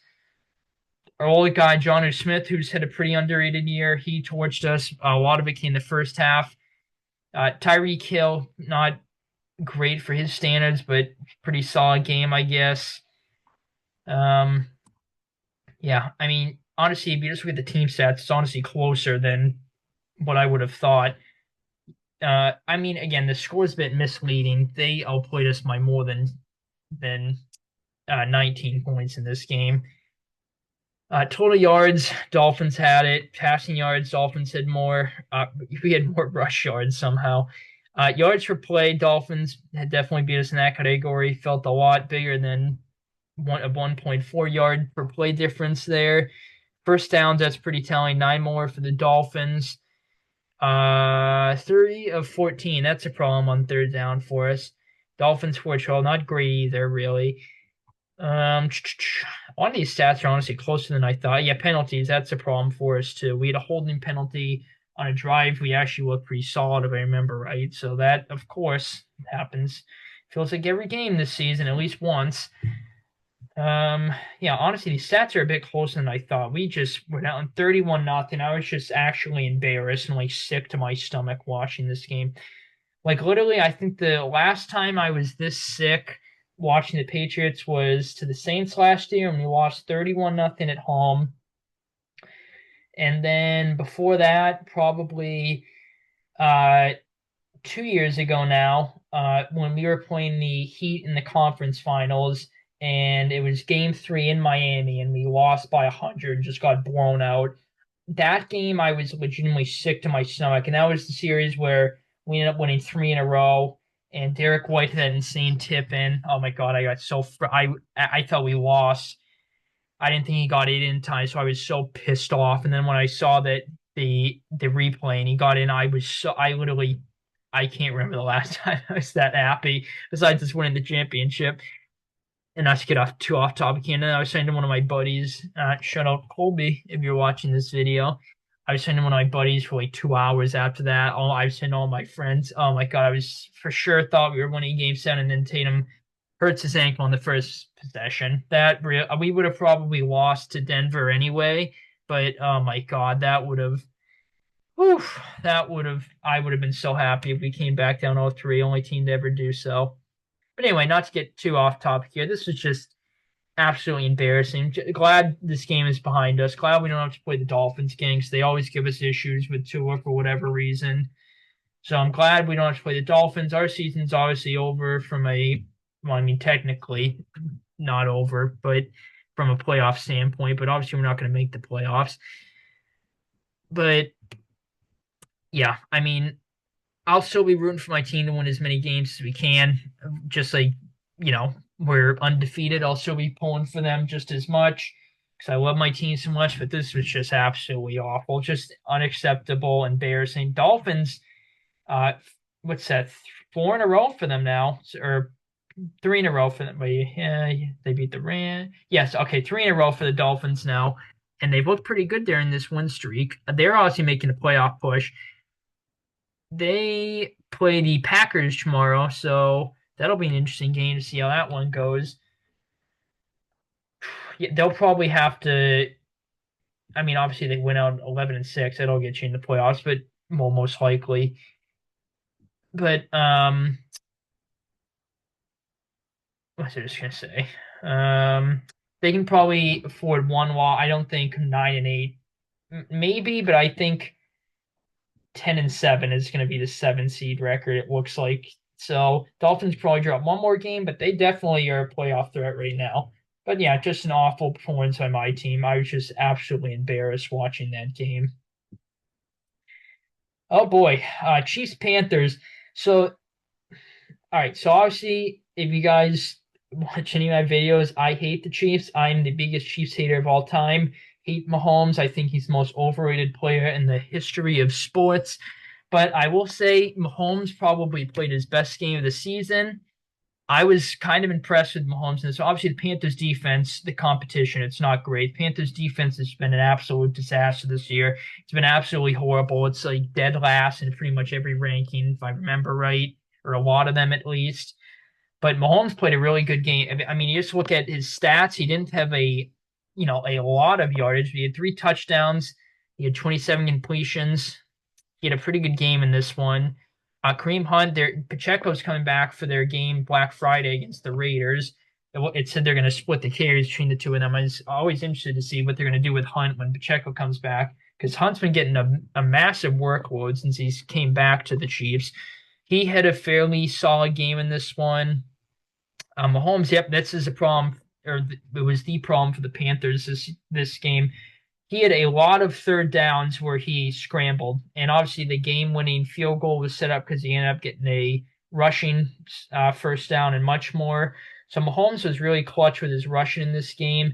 Our old guy, Jonnu Smith, who's had a pretty underrated year, he torched us. A lot of it came in the first half. Tyreek Hill, not great for his standards, but pretty solid game, I guess. Um, yeah, I mean, honestly, if you just look at the team stats, it's honestly closer than what I would have thought. I mean, again, the score's a bit misleading. They outplayed us by more than 19 points in this game. Total yards, Dolphins had it. Passing yards, Dolphins had more. We had more rush yards somehow. Yards per play, Dolphins had definitely beat us in that category. Felt a lot bigger than a 1.4 yard per play difference there. First downs, that's pretty telling. 9 more for the Dolphins. 3 of 14. That's a problem on third down for us. Dolphins 4-12. Not great either, really. A lot of these stats are honestly closer than I thought. Yeah, penalties. That's a problem for us too. We had a holding penalty on a drive. We actually looked pretty solid, if I remember right. So that, of course, happens. Feels like every game this season, at least once. Yeah, honestly, these stats are a bit closer than I thought. We just were down 31-0. I was just actually embarrassed and like sick to my stomach watching this game. Like literally, I think the last time I was this sick watching the Patriots was to the Saints last year, and we lost 31-0 at home. And then before that, probably 2 years ago now, when we were playing the Heat in the conference finals, and it was game 3 in Miami, and we lost by 100, just got blown out. That game, I was legitimately sick to my stomach, and that was the series where we ended up winning 3 in a row. And Derek White had that insane tip in. Oh my God, I got I thought we lost. I didn't think he got it in time, so I was so pissed off. And then when I saw that the replay and he got in, I literally I can't remember the last time I was that happy. Besides just winning the championship, and not to get off topic here. And then I was saying to one of my buddies, shout out Colby if you're watching this video. I was saying to one of my buddies for like 2 hours after that. I was saying to all my friends, oh my God, I was for sure thought we were winning game 7, and then Tatum hurts his ankle on the first possession. We would have probably lost to Denver anyway, but oh my God, that would have I would have been so happy if we came back down 0-3, only team to ever do so. But anyway, not to get too off topic here, this was just absolutely embarrassing. Glad this game is behind us. Glad we don't have to play the Dolphins again because they always give us issues with Tua for whatever reason. So I'm glad we don't have to play the Dolphins. Our season's obviously over well, I mean, technically not over, but from a playoff standpoint. But obviously, we're not going to make the playoffs. But yeah, I mean, I'll still be rooting for my team to win as many games as we can. Just like, we're undefeated. I'll still be pulling for them just as much because I love my team so much. But this was just absolutely awful, just unacceptable, embarrassing. Dolphins, what's that? 4 in a row for them now, or 3 in a row for them. Yeah, they beat the Rams. Yes, okay, 3 in a row for the Dolphins now, and they've looked pretty good there in this win streak. They're obviously making a playoff push. They play the Packers tomorrow, so that'll be an interesting game to see how that one goes. Yeah, they'll probably have to. I mean, obviously they went out 11-6. That'll get you in the playoffs, but well, most likely. But what was I just gonna say? Um, they can probably afford one loss. I don't think 9-8, maybe, but I think 10-7 is going to be the 7 seed record. It looks like so. Dolphins probably drop one more game, but they definitely are a playoff threat right now. But yeah, just an awful performance by my team. I was just absolutely embarrassed watching that game. Oh boy, Chiefs Panthers. So all right, so obviously, if you guys watch any of my videos, I hate the Chiefs. I'm the biggest Chiefs hater of all time. Hate Mahomes. I think he's the most overrated player in the history of sports. But I will say Mahomes probably played his best game of the season. I was kind of impressed with Mahomes. And so obviously the Panthers defense, the competition, it's not great. Panthers defense has been an absolute disaster this year. It's been absolutely horrible. It's like dead last in pretty much every ranking, if I remember right, or a lot of them at least. But Mahomes played a really good game. I mean, you just look at his stats. He didn't have a lot of yardage. He had 3 touchdowns. He had 27 completions. He had a pretty good game in this one. Kareem Hunt, Pacheco's coming back for their game Black Friday against the Raiders. It said they're going to split the carries between the two of them. I was always interested to see what they're going to do with Hunt when Pacheco comes back because Hunt's been getting a massive workload since he's came back to the Chiefs. He had a fairly solid game in this one. Mahomes, yep, this is a problem, or it was the problem for the Panthers this game. He had a lot of third downs where he scrambled, and obviously the game-winning field goal was set up because he ended up getting a rushing first down and much more. So Mahomes was really clutch with his rushing in this game.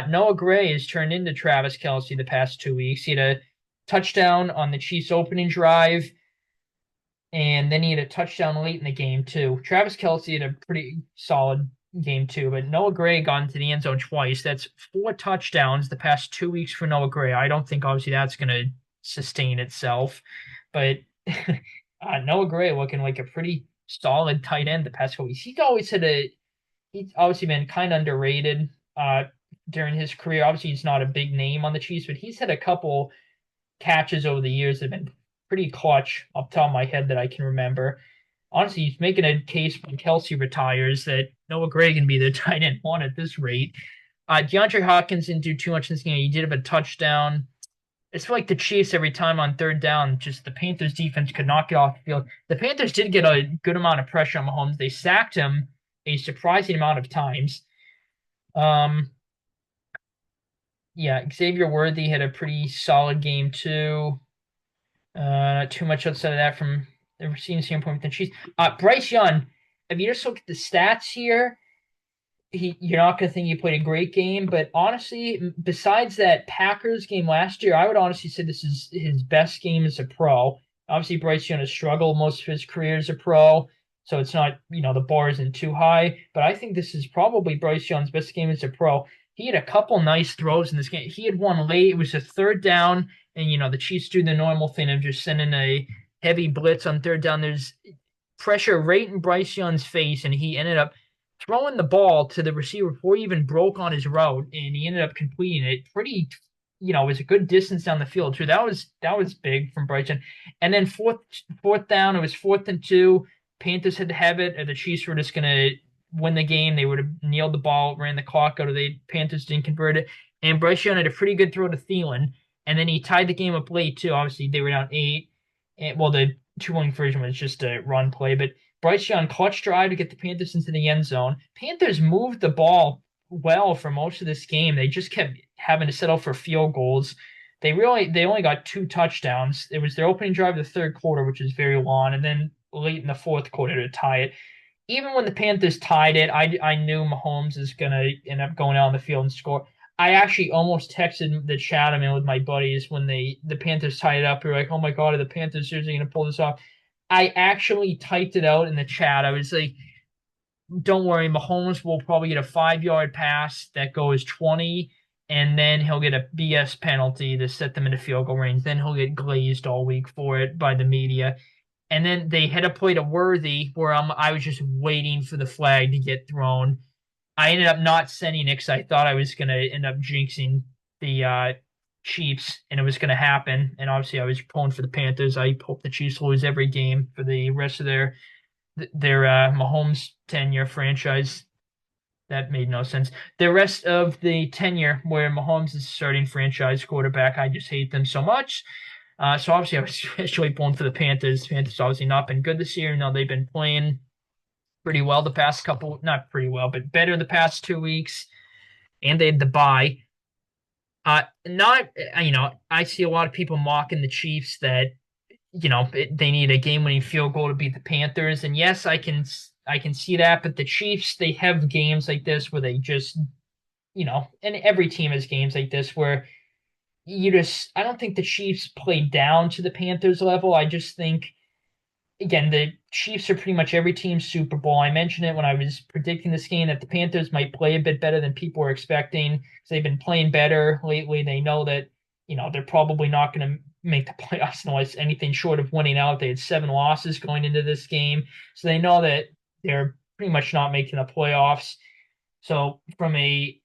Noah Gray has turned into Travis Kelce the past 2 weeks. He had a touchdown on the Chiefs' opening drive, and then he had a touchdown late in the game too. Travis Kelce had a pretty solid game too, but Noah Gray got into the end zone twice. That's 4 touchdowns the past 2 weeks for Noah Gray. I don't think obviously that's going to sustain itself, but Noah Gray looking like a pretty solid tight end the past couple weeks. He's obviously been kind of underrated during his career. Obviously, he's not a big name on the Chiefs, but he's had a couple catches over the years that have been pretty clutch off the top of my head that I can remember. Honestly, he's making a case when Kelce retires that Noah Gray can be the tight end one at this rate. DeAndre Hopkins didn't do too much in this game. He did have a touchdown. It's like the Chiefs every time on third down, just the Panthers defense could not get off the field. The Panthers did get a good amount of pressure on Mahomes. They sacked him a surprising amount of times. Um, yeah, Xavier Worthy had a pretty solid game too. Not too much outside of that from the receiving standpoint with the Chiefs. Bryce Young, if you just look at the stats here, you're not going to think he played a great game. But honestly, besides that Packers game last year, I would honestly say this is his best game as a pro. Obviously, Bryce Young has struggled most of his career as a pro, so it's not, the bar isn't too high. But I think this is probably Bryce Young's best game as a pro. He had a couple nice throws in this game. He had one late. It was a third down, and the Chiefs do the normal thing of just sending a heavy blitz on third down. There's pressure right in Bryce Young's face, and he ended up throwing the ball to the receiver before he even broke on his route, and he ended up completing it pretty. It was a good distance down the field too. That was big from Bryson. And then fourth down, it was 4th and 2. Panthers had to have it, or the Chiefs were just gonna win the game. They would have kneeled the ball, ran the clock out, of the Panthers didn't convert it. And Bryce Young had a pretty good throw to Thielen, and then he tied the game up late too. Obviously, they were down 8. And, well, the 2-point version was just a run play, but Bryce Young clutch drive to get the Panthers into the end zone. Panthers moved the ball well for most of this game. They just kept having to settle for field goals. They only got 2 touchdowns. It was their opening drive of the third quarter, which was very long, and then late in the fourth quarter to tie it. Even when the Panthers tied it, I knew Mahomes is gonna end up going out on the field and score. I actually almost texted the chat I'm in with my buddies when the Panthers tied it up. We were like, "Oh my God, are the Panthers seriously gonna pull this off?" I actually typed it out in the chat. I was like, don't worry, Mahomes will probably get a 5-yard pass that goes 20, and then he'll get a BS penalty to set them into field goal range. Then he'll get glazed all week for it by the media. And then they had a play to Worthy where I was just waiting for the flag to get thrown. I ended up not sending it because I thought I was going to end up jinxing the Chiefs, and it was going to happen. And obviously, I was pulling for the Panthers. I hope the Chiefs lose every game for the rest of their Mahomes tenure franchise. That made no sense. The rest of the tenure where Mahomes is starting franchise quarterback, I just hate them so much. So obviously, I was actually pulling for the Panthers. Panthers obviously not been good this year. They've been playing pretty well the past couple, not pretty well, but better the past 2 weeks, and they had the bye. Not I see a lot of people mocking the Chiefs that they need a game-winning field goal to beat the Panthers, and yes, I can see that. But the Chiefs, they have games like this where they just and every team has games like this where I don't think the Chiefs play down to the Panthers level. I just think, again, the Chiefs are pretty much every team's Super Bowl. I mentioned it when I was predicting this game that the Panthers might play a bit better than people were expecting because they've been playing better lately. They know that, they're probably not going to make the playoffs unless anything short of winning out. They had 7 losses going into this game. So they know that they're pretty much not making the playoffs. So from the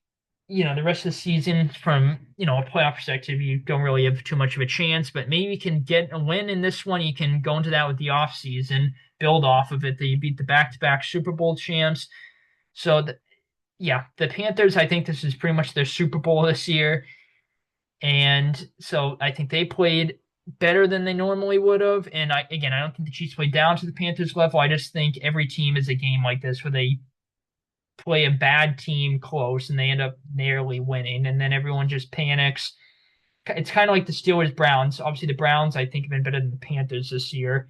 rest of the season, from a playoff perspective, you don't really have too much of a chance. But maybe you can get a win in this one. You can go into that with the off season, build off of it. That you beat the back-to-back Super Bowl champs. So yeah, the Panthers, I think this is pretty much their Super Bowl this year, and so I think they played better than they normally would have. And I don't think the Chiefs played down to the Panthers level. I just think every team is a game like this where they play a bad team close and they end up narrowly winning, and then everyone just panics. It's kind of like the Steelers Browns. Obviously, the Browns I think have been better than the Panthers this year.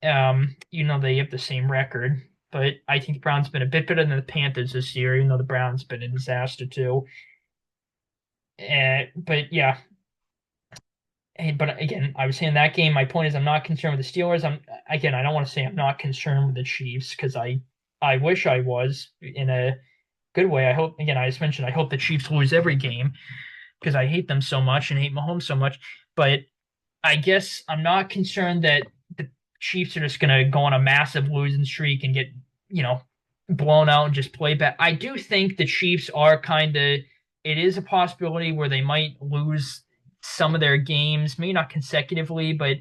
They have the same record, but I think the Browns have been a bit better than the Panthers this year, even though the Browns have been a disaster too. But yeah, but again, I was saying that game. My point is, I'm not concerned with the Steelers. I don't want to say I'm not concerned with the Chiefs because I wish I was in a good way. I hope, again, I just mentioned, I hope the Chiefs lose every game because I hate them so much and hate Mahomes so much. But I guess I'm not concerned that the Chiefs are just going to go on a massive losing streak and get, blown out and just play bad. I do think the Chiefs are it is a possibility where they might lose some of their games, maybe not consecutively, but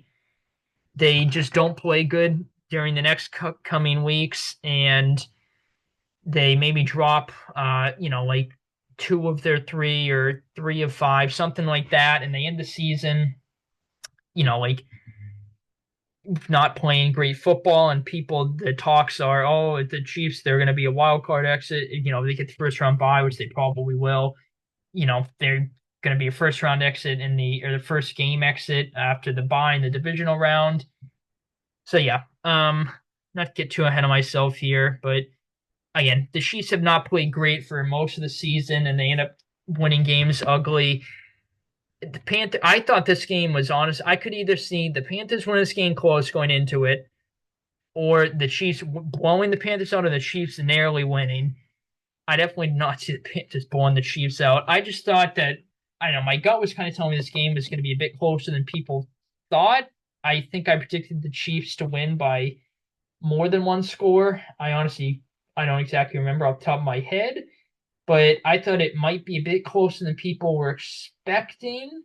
they just don't play good during the next coming weeks, and they maybe drop, like 2 of their 3 or 3 of 5, something like that, and they end the season, like not playing great football, and the talks are, oh, the Chiefs, they're going to be a wild card exit. They get the first round bye, which they probably will. They're going to be a first round exit or the first game exit after the bye in the divisional round. So yeah, not to get too ahead of myself here, but again, the Chiefs have not played great for most of the season, and they end up winning games ugly. I thought this game was honest. I could either see the Panthers win this game close going into it, or the Chiefs blowing the Panthers out, or the Chiefs narrowly winning. I definitely did not see the Panthers blowing the Chiefs out. I just thought that, I don't know, my gut was kind of telling me this game was going to be a bit closer than people thought. I think I predicted the Chiefs to win by more than one score. I don't exactly remember off the top of my head, but I thought it might be a bit closer than people were expecting.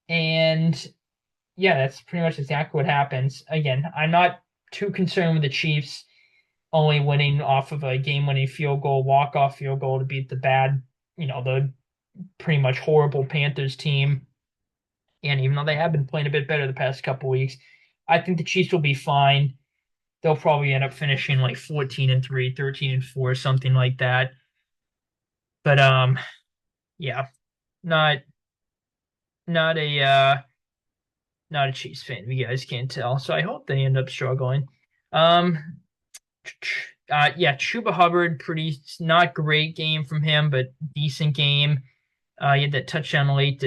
And yeah, that's pretty much exactly what happens. Again, I'm not too concerned with the Chiefs only winning off of a game-winning field goal, walk-off field goal to beat the pretty much horrible Panthers team. And even though they have been playing a bit better the past couple weeks, I think the Chiefs will be fine. They'll probably end up finishing like 14-3, 13-4, something like that. But yeah, not not a not a Chiefs fan. If you guys can't tell, so I hope they end up struggling. Um, yeah, Chuba Hubbard, pretty not great game from him, but decent game. He had that touchdown late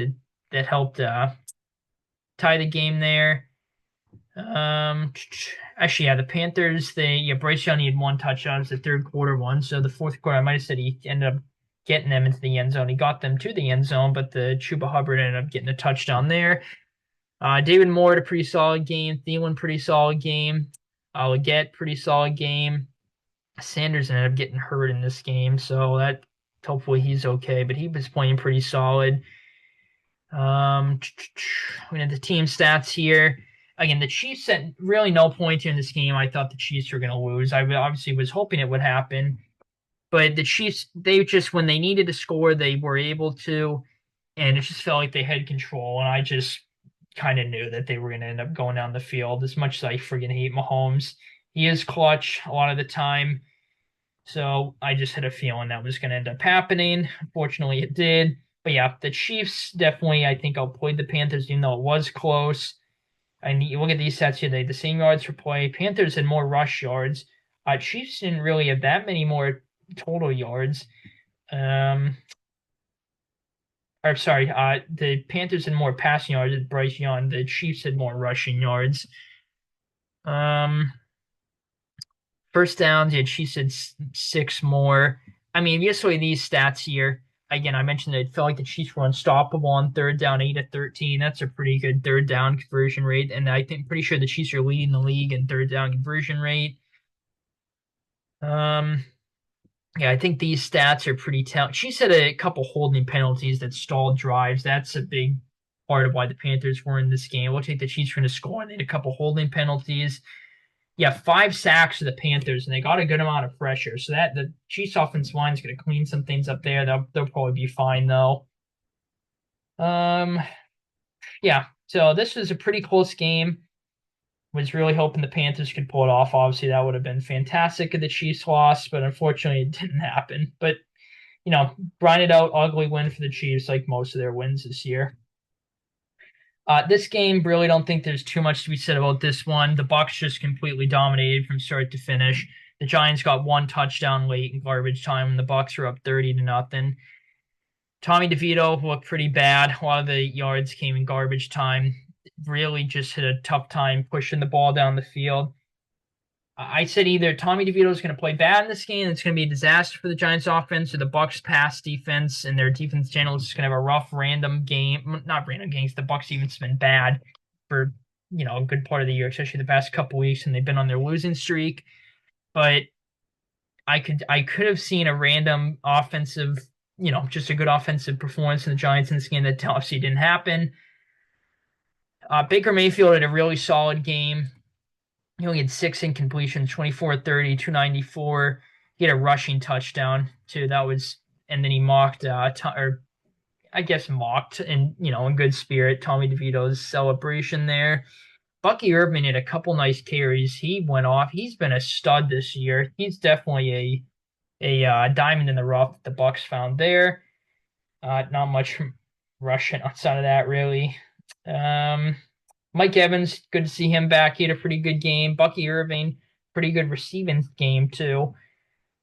that helped tie the game there. Actually, yeah, the Panthers, Bryce Young had 1 touchdown. It's the third quarter one. So the fourth quarter, I might have said he ended up getting them into the end zone. He got them to the end zone, but the Chuba Hubbard ended up getting a touchdown there. David Moore had a pretty solid game. Thielen, pretty solid game. Leggett, pretty solid game. Sanders ended up getting hurt in this game, so that hopefully he's okay, but he was playing pretty solid. We have the team stats here. Again, the Chiefs set really no point in this game. I thought the Chiefs were going to lose. I obviously was hoping it would happen. But the Chiefs, they just when they needed to score, they were able to, and it just felt like they had control. And I just kind of knew that they were going to end up going down the field. As much as I friggin' hate Mahomes, he is clutch a lot of the time. So I just had a feeling that was going to end up happening. Unfortunately, it did. But yeah, the Chiefs definitely, I think, outplayed the Panthers, even though it was close. And you look at these stats here, they had the same yards per play. Panthers had more rush yards. Chiefs didn't really have that many more total yards. Um, or sorry, the Panthers had more passing yards than Bryce Young. The Chiefs had more rushing yards. Um, First downs, yeah, Chiefs had six more. I mean, just look at these stats here. Again, I mentioned that it felt like the Chiefs were unstoppable on third down, 8 of 13. That's a pretty good third down conversion rate, and I think pretty sure the Chiefs are leading the league in third down conversion rate. Um, yeah, I think these stats are pretty telling. Chiefs had a couple holding penalties that stalled drives. That's a big part of why the Panthers were in this game. We'll take the Chiefs were going to score, and they had a couple holding penalties. Yeah, 5 sacks to the Panthers, and they got a good amount of pressure. So that the Chiefs offensive line is going to clean some things up there. They'll probably be fine though. Um, yeah. So this was a pretty close game. Was really hoping the Panthers could pull it off. Obviously, that would have been fantastic if the Chiefs lost, but unfortunately, it didn't happen. But grinded out ugly win for the Chiefs, like most of their wins this year. This game, really don't think there's too much to be said about this one. The Bucs just completely dominated from start to finish. The Giants got one touchdown late in garbage time, and the Bucs were up 30-0. Tommy DeVito looked pretty bad. A lot of the yards came in garbage time. Really just had a tough time pushing the ball down the field. I said either Tommy DeVito is going to play bad in this game, it's going to be a disaster for the Giants offense, or the Bucs pass defense and their defense channel is just going to have a rough random game. Not random games. The Bucs defense has been bad for a good part of the year, especially the past couple weeks, and they've been on their losing streak. But I could have seen a random offensive, just a good offensive performance in the Giants in this game that obviously didn't happen. Baker Mayfield had a really solid game. He only had 6 incompletions, 24-30, 294. He had a rushing touchdown too. And then he mocked, or I guess mocked, in good spirit, Tommy DeVito's celebration there. Bucky Irvin had a couple nice carries. He went off. He's been a stud this year. He's definitely a diamond in the rough that the Bucs found there. Not much rushing outside of that, really. Mike Evans, good to see him back. He had a pretty good game. Bucky Irving, pretty good receiving game too.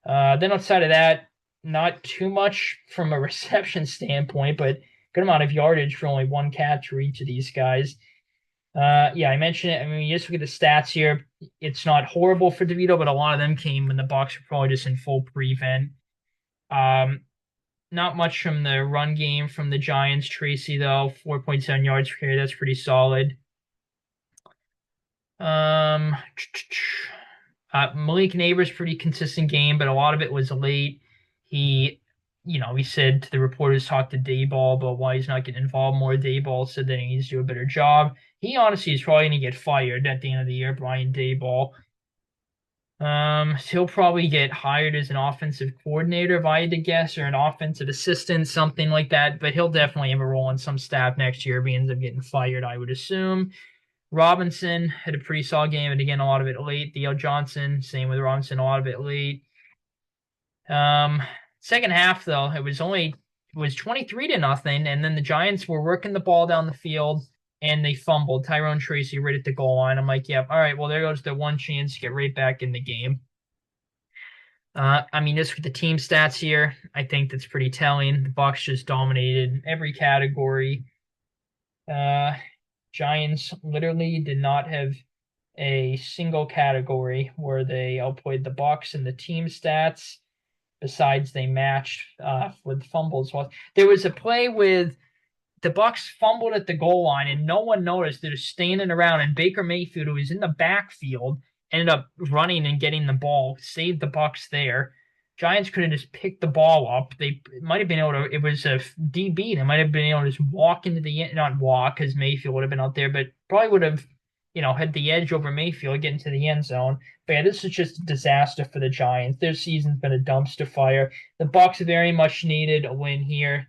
Then outside of that, not too much from a reception standpoint, but good amount of yardage for only one catch for each of these guys. Yeah, I mentioned it. I mean, you just look at the stats here. It's not horrible for DeVito, but a lot of them came when the Bucs were probably just in full prevent. Not much from the run game from the Giants. Tracy, though, 4.7 yards per carry. That's pretty solid. Malik Neighbors, pretty consistent game, but a lot of it was late. He said to the reporters, talked to Daboll about why he's not getting involved more. Daboll said that he needs to do a better job. He honestly is probably going to get fired at the end of the year, Brian Daboll. He'll probably get hired as an offensive coordinator, if I had to guess, or an offensive assistant, something like that. But he'll definitely have a role in some staff next year if he ends up getting fired, I would assume. Robinson had a pretty solid game, and again, a lot of it late. Theo Johnson, same with Robinson, a lot of it late. Second half though, it was 23-0, and then the Giants were working the ball down the field, and they fumbled. Tyrone Tracy right at the goal line. I'm like, yep, all right, well there goes the one chance to get right back in the game. I mean, just with the team stats here, I think that's pretty telling. The Bucs just dominated every category. Giants literally did not have a single category where they outplayed the Bucs in the team stats. Besides, they matched with fumbles. There was a play with the Bucs fumbled at the goal line, and no one noticed. They're standing around, and Baker Mayfield, who was in the backfield, ended up running and getting the ball, saved the Bucs there. Giants could have just picked the ball up. They might have been able to. It was a DB. They might have been able to just walk into the not walk because Mayfield would have been out there, but probably would have, had the edge over Mayfield getting to the end zone. But yeah, this is just a disaster for the Giants. Their season's been a dumpster fire. The Bucs very much needed a win here.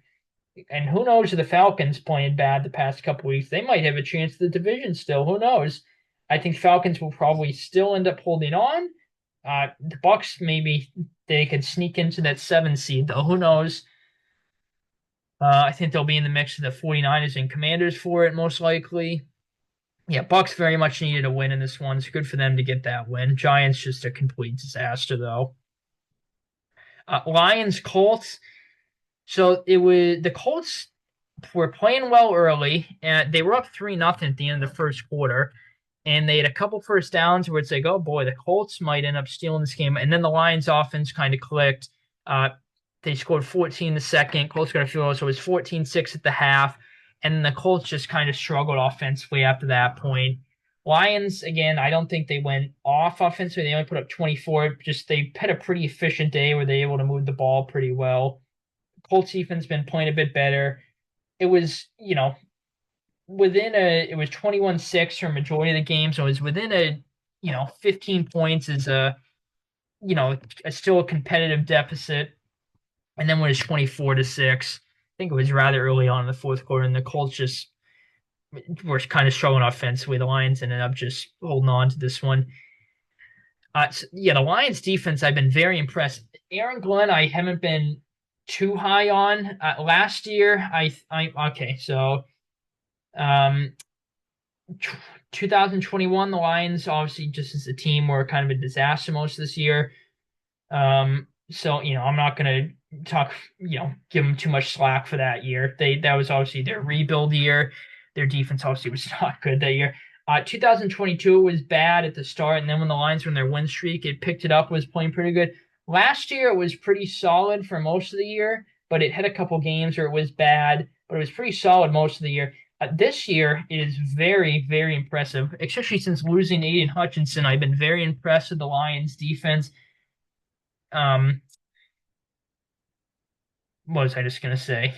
And who knows if the Falcons playing bad the past couple weeks. They might have a chance at the division still. Who knows? I think Falcons will probably still end up holding on. The Bucs, maybe they could sneak into that 7 seed, though. Who knows? I think they'll be in the mix of the 49ers and Commanders for it, most likely. Yeah, Bucs very much needed a win in this one. It's good for them to get that win. Giants just a complete disaster, though. Lions, Colts. So it was the Colts were playing well early, and they were up 3-0 at the end of the first quarter. And they had a couple first downs where it's like, oh boy, the Colts might end up stealing this game. And then the Lions offense kind of clicked. They scored 14 the second. Colts got a field goal, so it was 14-6 at the half. And then the Colts just kind of struggled offensively after that point. Lions, again, I don't think they went off offensively. They only put up 24. Just they had a pretty efficient day where they were able to move the ball pretty well. Colts defense been playing a bit better. It was, it was 21-6 for a majority of the game, so it was within 15 points is still a competitive deficit. And then when it's 24-6, I think it was rather early on in the fourth quarter, and the Colts just were kind of struggling offensively. The Lions ended up just holding on to this one. The Lions defense, I've been very impressed. Aaron Glenn, I haven't been too high on. Last year, so 2021, the Lions obviously just as a team were kind of a disaster most of this year. So I'm not gonna talk, give them too much slack for that year. That was obviously their rebuild year. Their defense obviously was not good that year. 2022 was bad at the start, and then when the Lions were in their win streak, it picked it up, was playing pretty good. Last year, it was pretty solid for most of the year, but it had a couple games where it was bad, but it was pretty solid most of the year. This year is very, very impressive, especially since losing Aiden Hutchinson. I've been very impressed with the Lions defense. What was I just going to say?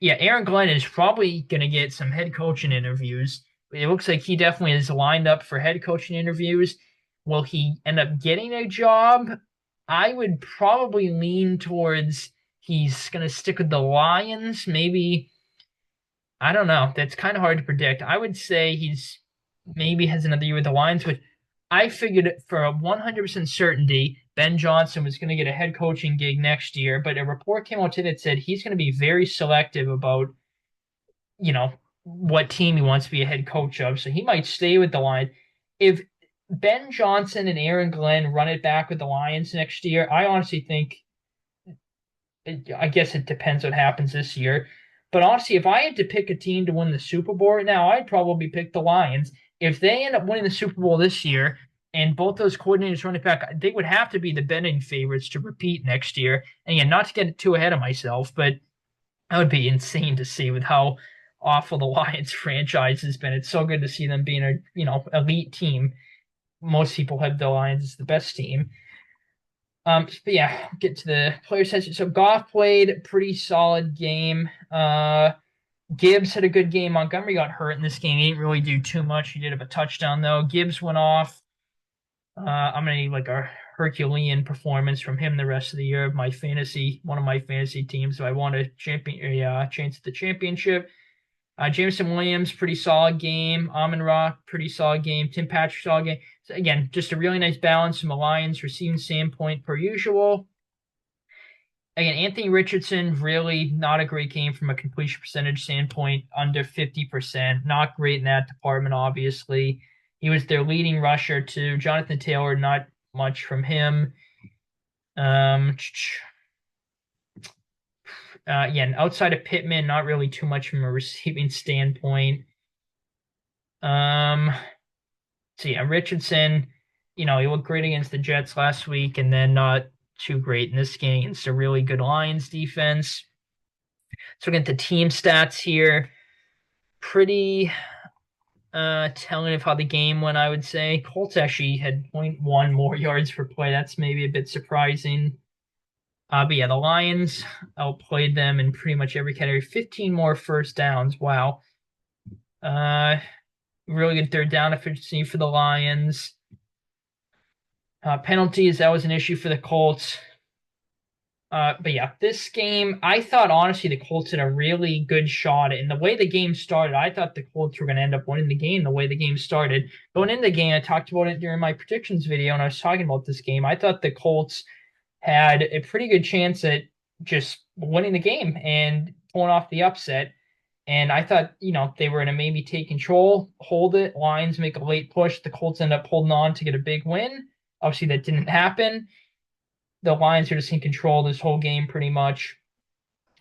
Aaron Glenn is probably going to get some head coaching interviews. It looks like he definitely is lined up for head coaching interviews. Will he end up getting a job? I would probably lean towards he's going to stick with the Lions. Maybe, I don't know. That's kind of hard to predict. I would say he's maybe has another year with the Lions, but I figured for a 100% certainty, Ben Johnson was going to get a head coaching gig next year. But a report came out today that said he's going to be very selective about, what team he wants to be a head coach of. So he might stay with the Lions. If Ben Johnson and Aaron Glenn run it back with the Lions next year, I honestly think, I guess it depends what happens this year. But honestly, if I had to pick a team to win the Super Bowl right now, I'd probably pick the Lions. If they end up winning the Super Bowl this year and both those coordinators run it back, they would have to be the betting favorites to repeat next year. And again, not to get too ahead of myself, but that would be insane to see with how awful the Lions franchise has been. It's so good to see them being a elite team. Most people have the Lions as the best team. But yeah, get to the player session. So Goff played a pretty solid game. Gibbs had a good game. Montgomery got hurt in this game. He didn't really do too much. He did have a touchdown though. Gibbs went off. I'm gonna need like a Herculean performance from him the rest of the year. One of my fantasy teams. So I want a chance at the championship. Jameson Williams, pretty solid game. Amon-Ra, pretty solid game. Tim Patrick, solid game. So again, just a really nice balance from the Lions receiving standpoint per usual. Again, Anthony Richardson, really not a great game from a completion percentage standpoint, under 50%. Not great in that department, obviously. He was their leading rusher too. Jonathan Taylor, not much from him. And outside of Pittman, not really too much from a receiving standpoint. Richardson, he looked great against the Jets last week, and then not too great in this game against a really good Lions defense. So again, the team stats here, pretty telling of how the game went, I would say. Colts actually had 0.1 more yards per play. That's maybe a bit surprising. But yeah, the Lions outplayed them in pretty much every category. 15 more first downs. Wow. Really good third down efficiency for the Lions. Penalties, that was an issue for the Colts. But yeah, this game, I thought honestly the Colts had a really good shot. And the way the game started, I thought the Colts were going to end up winning the game the way the game started. Going into the game, I talked about it during my predictions video, and I was talking about this game. I thought the Colts had a pretty good chance at just winning the game and pulling off the upset. And I thought, they were going to maybe take control, hold it, Lions make a late push. The Colts end up holding on to get a big win. Obviously, that didn't happen. The Lions are just in control this whole game pretty much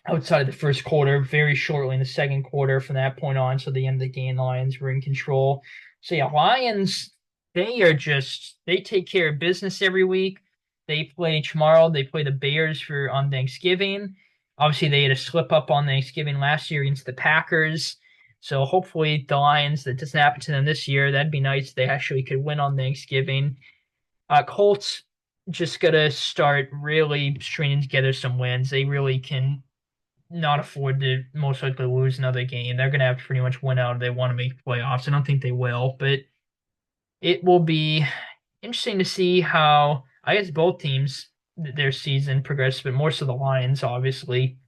outside of the first quarter, very shortly in the second quarter from that point on. So the end of the game, the Lions were in control. So yeah, Lions, they take care of business every week. They play tomorrow. They play the Bears on Thanksgiving. Obviously, they had a slip up on Thanksgiving last year against the Packers. So hopefully the Lions, that doesn't happen to them this year. That'd be nice. They actually could win on Thanksgiving. Colts just gotta start really stringing together some wins. They really can not afford to most likely lose another game. They're gonna have to pretty much win out if they want to make playoffs. I don't think they will, but it will be interesting to see how I guess both teams their season progresses, but more so the Lions, obviously,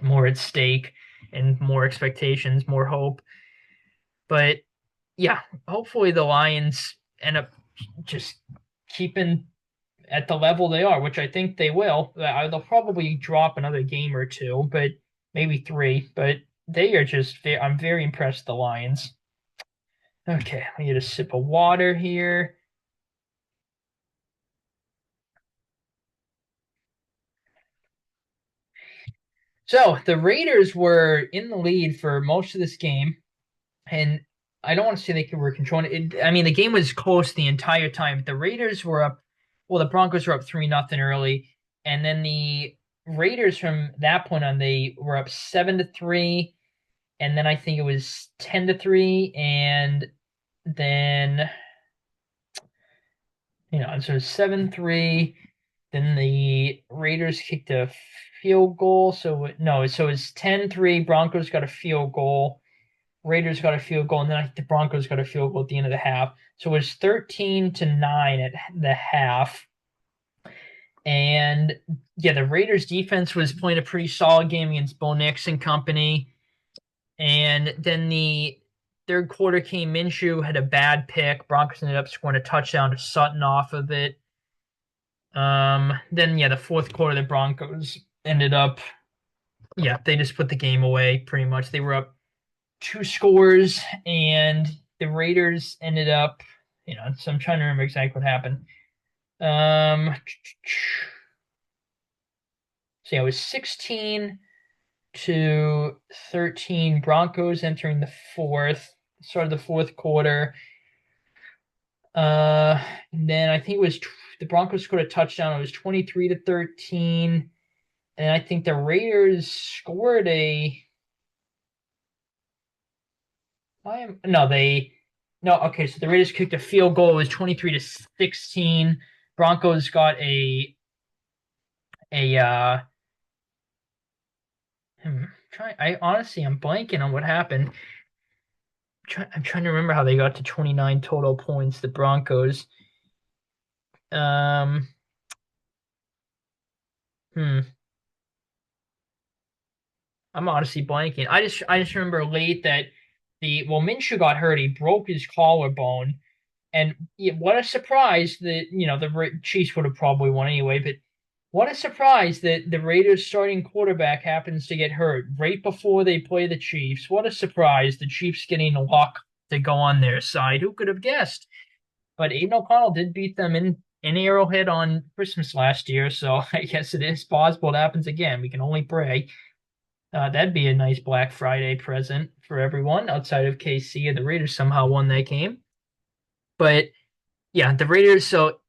more at stake and more expectations, more hope. But yeah, hopefully the Lions end up just keeping at the level they are, which I think they will. They'll probably drop another game or two, but maybe three. But they are I'm very impressed with the Lions. Okay, I need a sip of water here. So the Raiders were in the lead for most of this game, and I don't want to say they were controlling it. I mean, the game was close the entire time. The Raiders were up. Well, the Broncos were up 3-0 early, and then the Raiders from that point on they were up 7-3, and then I think it was 10-3, and then so 7-3. Then the Raiders kicked a field goal. So no, so it's 10-3. Broncos got a field goal. Raiders got a field goal, and then I think the Broncos got a field goal at the end of the half. So it was 13-9 at the half. And yeah, the Raiders defense was playing a pretty solid game against Bo Nix and company. And then the third quarter came, Minshew had a bad pick. Broncos ended up scoring a touchdown to Sutton off of it. Then yeah, the fourth quarter, the Broncos ended up, yeah, they just put the game away pretty much. They were up 2 scores, and the Raiders ended up, so I'm trying to remember exactly what happened. So yeah, it was 16-13. Broncos entering the start of the fourth quarter. And then I think it was the Broncos scored a touchdown. It was 23-13, and I think the Raiders scored a. No, okay, so the Raiders kicked a field goal. It was 23-16. Broncos got a I'm blanking on what happened. I'm trying to remember how they got to 29 total points, the Broncos. Um hmm. I'm honestly blanking. I just remember late that Minshew got hurt. He broke his collarbone, and yeah, what a surprise that the Chiefs would have probably won anyway. But what a surprise that the Raiders' starting quarterback happens to get hurt right before they play the Chiefs. What a surprise! The Chiefs getting luck to go on their side. Who could have guessed? But Aiden O'Connell did beat them in Arrowhead on Christmas last year, so I guess it is possible it happens again. We can only pray. That'd be a nice Black Friday present for everyone outside of KC. And the Raiders somehow won that game. But yeah, the Raiders. So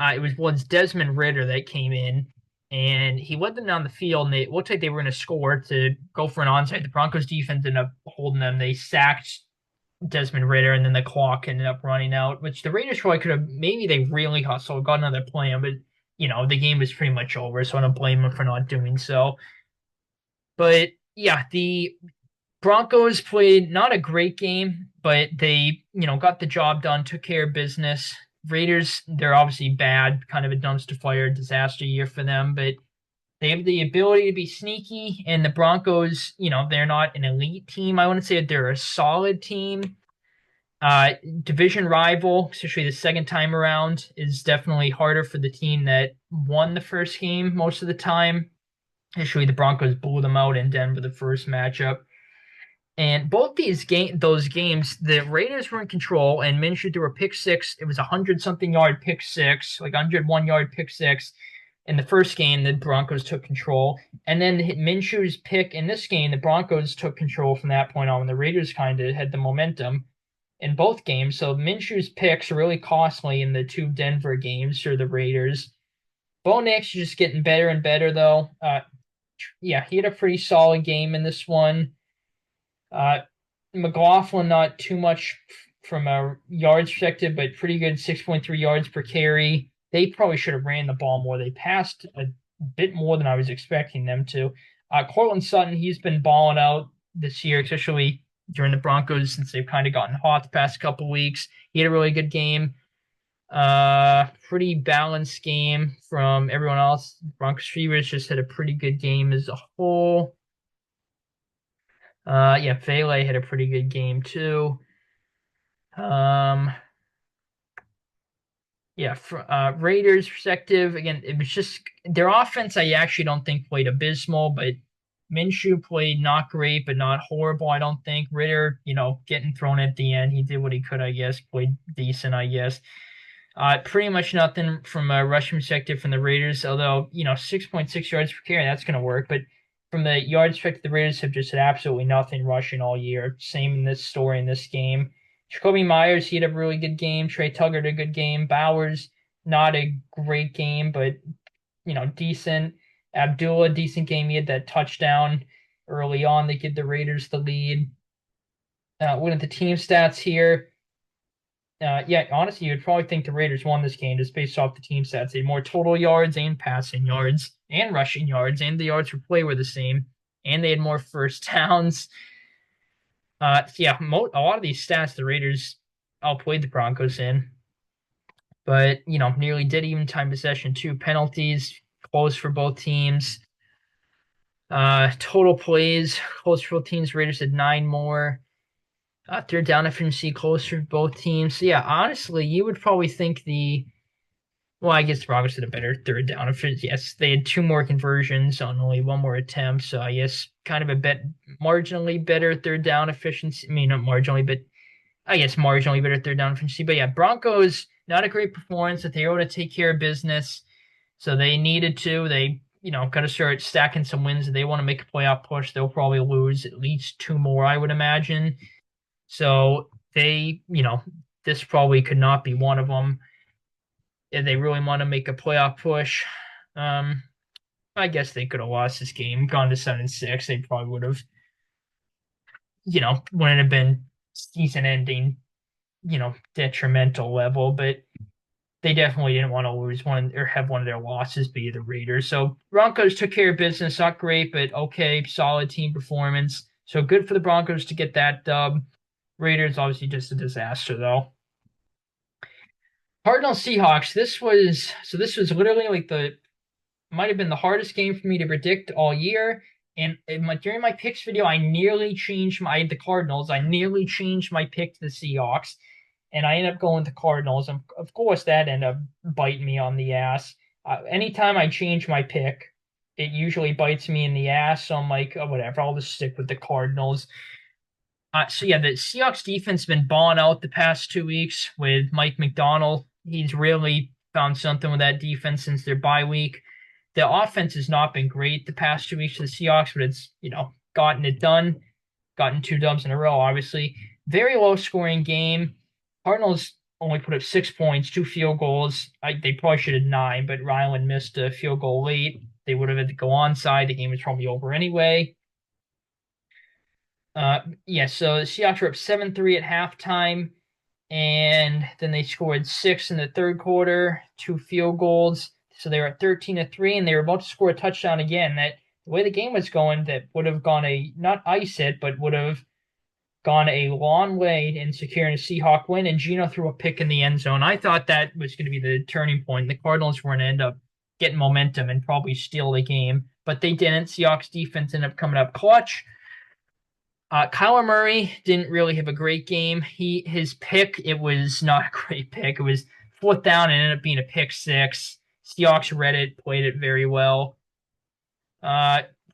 it was Desmond Ridder that came in, and he led them down the field, and it looked like they were going to score to go for an onside. The Broncos defense ended up holding them. They sacked Desmond Ridder, and then the clock ended up running out, which the Raiders probably could have. Maybe they really hustled, got another plan, but the game was pretty much over, so I don't blame them for not doing so. But yeah, Broncos played not a great game, but they, got the job done, took care of business. Raiders, they're obviously bad, kind of a dumpster fire, disaster year for them, but they have the ability to be sneaky. And the Broncos, they're not an elite team. I wouldn't say that they're a solid team. Division rival, especially the second time around, is definitely harder for the team that won the first game most of the time. Actually, the Broncos blew them out in Denver the first matchup. And both those games, the Raiders were in control, and Minshew threw a pick six. It was a 100-something yard pick six, like 101-yard pick six. In the first game, the Broncos took control, and then Minshew's pick in this game, the Broncos took control from that point on. And the Raiders kind of had the momentum in both games. So Minshew's picks are really costly in the two Denver games for the Raiders. Bo Nix is just getting better and better, though. Yeah, he had a pretty solid game in this one. McLaughlin, not too much from a yards perspective, but pretty good 6.3 yards per carry. They probably should have ran the ball more. They passed a bit more than I was expecting them to. Courtland Sutton, he's been balling out this year, especially during the Broncos since they've kind of gotten hot the past couple weeks. He had a really good game. Pretty balanced game from everyone else. Broncos receivers just had a pretty good game as a whole. Yeah, Pele had a pretty good game too. Yeah, Raiders perspective, again, it was just their offense. I actually don't think played abysmal, but Minshew played not great, but not horrible. I don't think Ridder, getting thrown at the end, he did what he could. I guess played decent. I guess. Pretty much nothing from a rushing perspective from the Raiders. Although 6.6 yards per carry, that's going to work, but from the yards perspective, the Raiders have just had absolutely nothing rushing all year. Same in this story in this game. Jakobi Meyers, he had a really good game. Trey Tucker had a good game. Bowers, not a great game, but decent. Abdullah, decent game. He had that touchdown early on that gave the Raiders the lead. Looking at the team stats here, yeah, honestly, you'd probably think the Raiders won this game just based off the team stats. They had more total yards and passing yards and rushing yards, and the yards per play were the same, and they had more first downs. Yeah, a lot of these stats the Raiders outplayed the Broncos in, but nearly did even time possession, 2 penalties, close for both teams. Total plays, close for both teams. Raiders had 9 more. Third down efficiency, close for both teams. So yeah, honestly, you would probably think well, I guess the Broncos had a better third down efficiency. Yes, they had 2 more conversions on only 1 more attempt. So I guess kind of a bit marginally better third down efficiency. I mean, not marginally, but I guess marginally better third down efficiency. But yeah, Broncos, not a great performance, but they were able to take care of business. So they needed to. They, got to start stacking some wins. If they want to make a playoff push, they'll probably lose at least 2 more, I would imagine. So they, this probably could not be one of them. If they really want to make a playoff push, I guess they could have lost this game, gone to 7-6. They probably would have, wouldn't have been season ending, detrimental level, but they definitely didn't want to lose one or have one of their losses be the Raiders. So Broncos took care of business, not great, but okay, solid team performance. So good for the Broncos to get that dub. Raiders obviously just a disaster though. Cardinals Seahawks. This was literally like might have been the hardest game for me to predict all year. And during my picks video, I nearly changed the Cardinals. I nearly changed my pick to the Seahawks, and I ended up going to Cardinals. And of course, that ended up biting me on the ass. Anytime I change my pick, it usually bites me in the ass. So I'm like, oh, whatever, I'll just stick with the Cardinals. So yeah, the Seahawks defense has been balling out the past 2 weeks with Mike Macdonald. He's really found something with that defense since their bye week. The offense has not been great the past 2 weeks for the Seahawks, but it's, gotten it done. Gotten 2 dubs in a row, obviously. Very low scoring game. Cardinals only put up 6 points, 2 field goals. They probably should have 9, but Ryland missed a field goal late. They would have had to go onside. The game was probably over anyway. Yeah, so the Seahawks were up 7-3 at halftime, and then they scored 6 in the third quarter, 2 field goals. So they were at 13-3, and they were about to score a touchdown again. That the way the game was going, that would have gone not ice it, but would have gone a long way in securing a Seahawk win, and Geno threw a pick in the end zone. I thought that was going to be the turning point. The Cardinals were going to end up getting momentum and probably steal the game, but they didn't. Seahawks defense ended up coming up clutch. Kyler Murray didn't really have a great game. His pick, it was not a great pick. It was fourth down and ended up being a pick six. Seahawks read it, played it very well.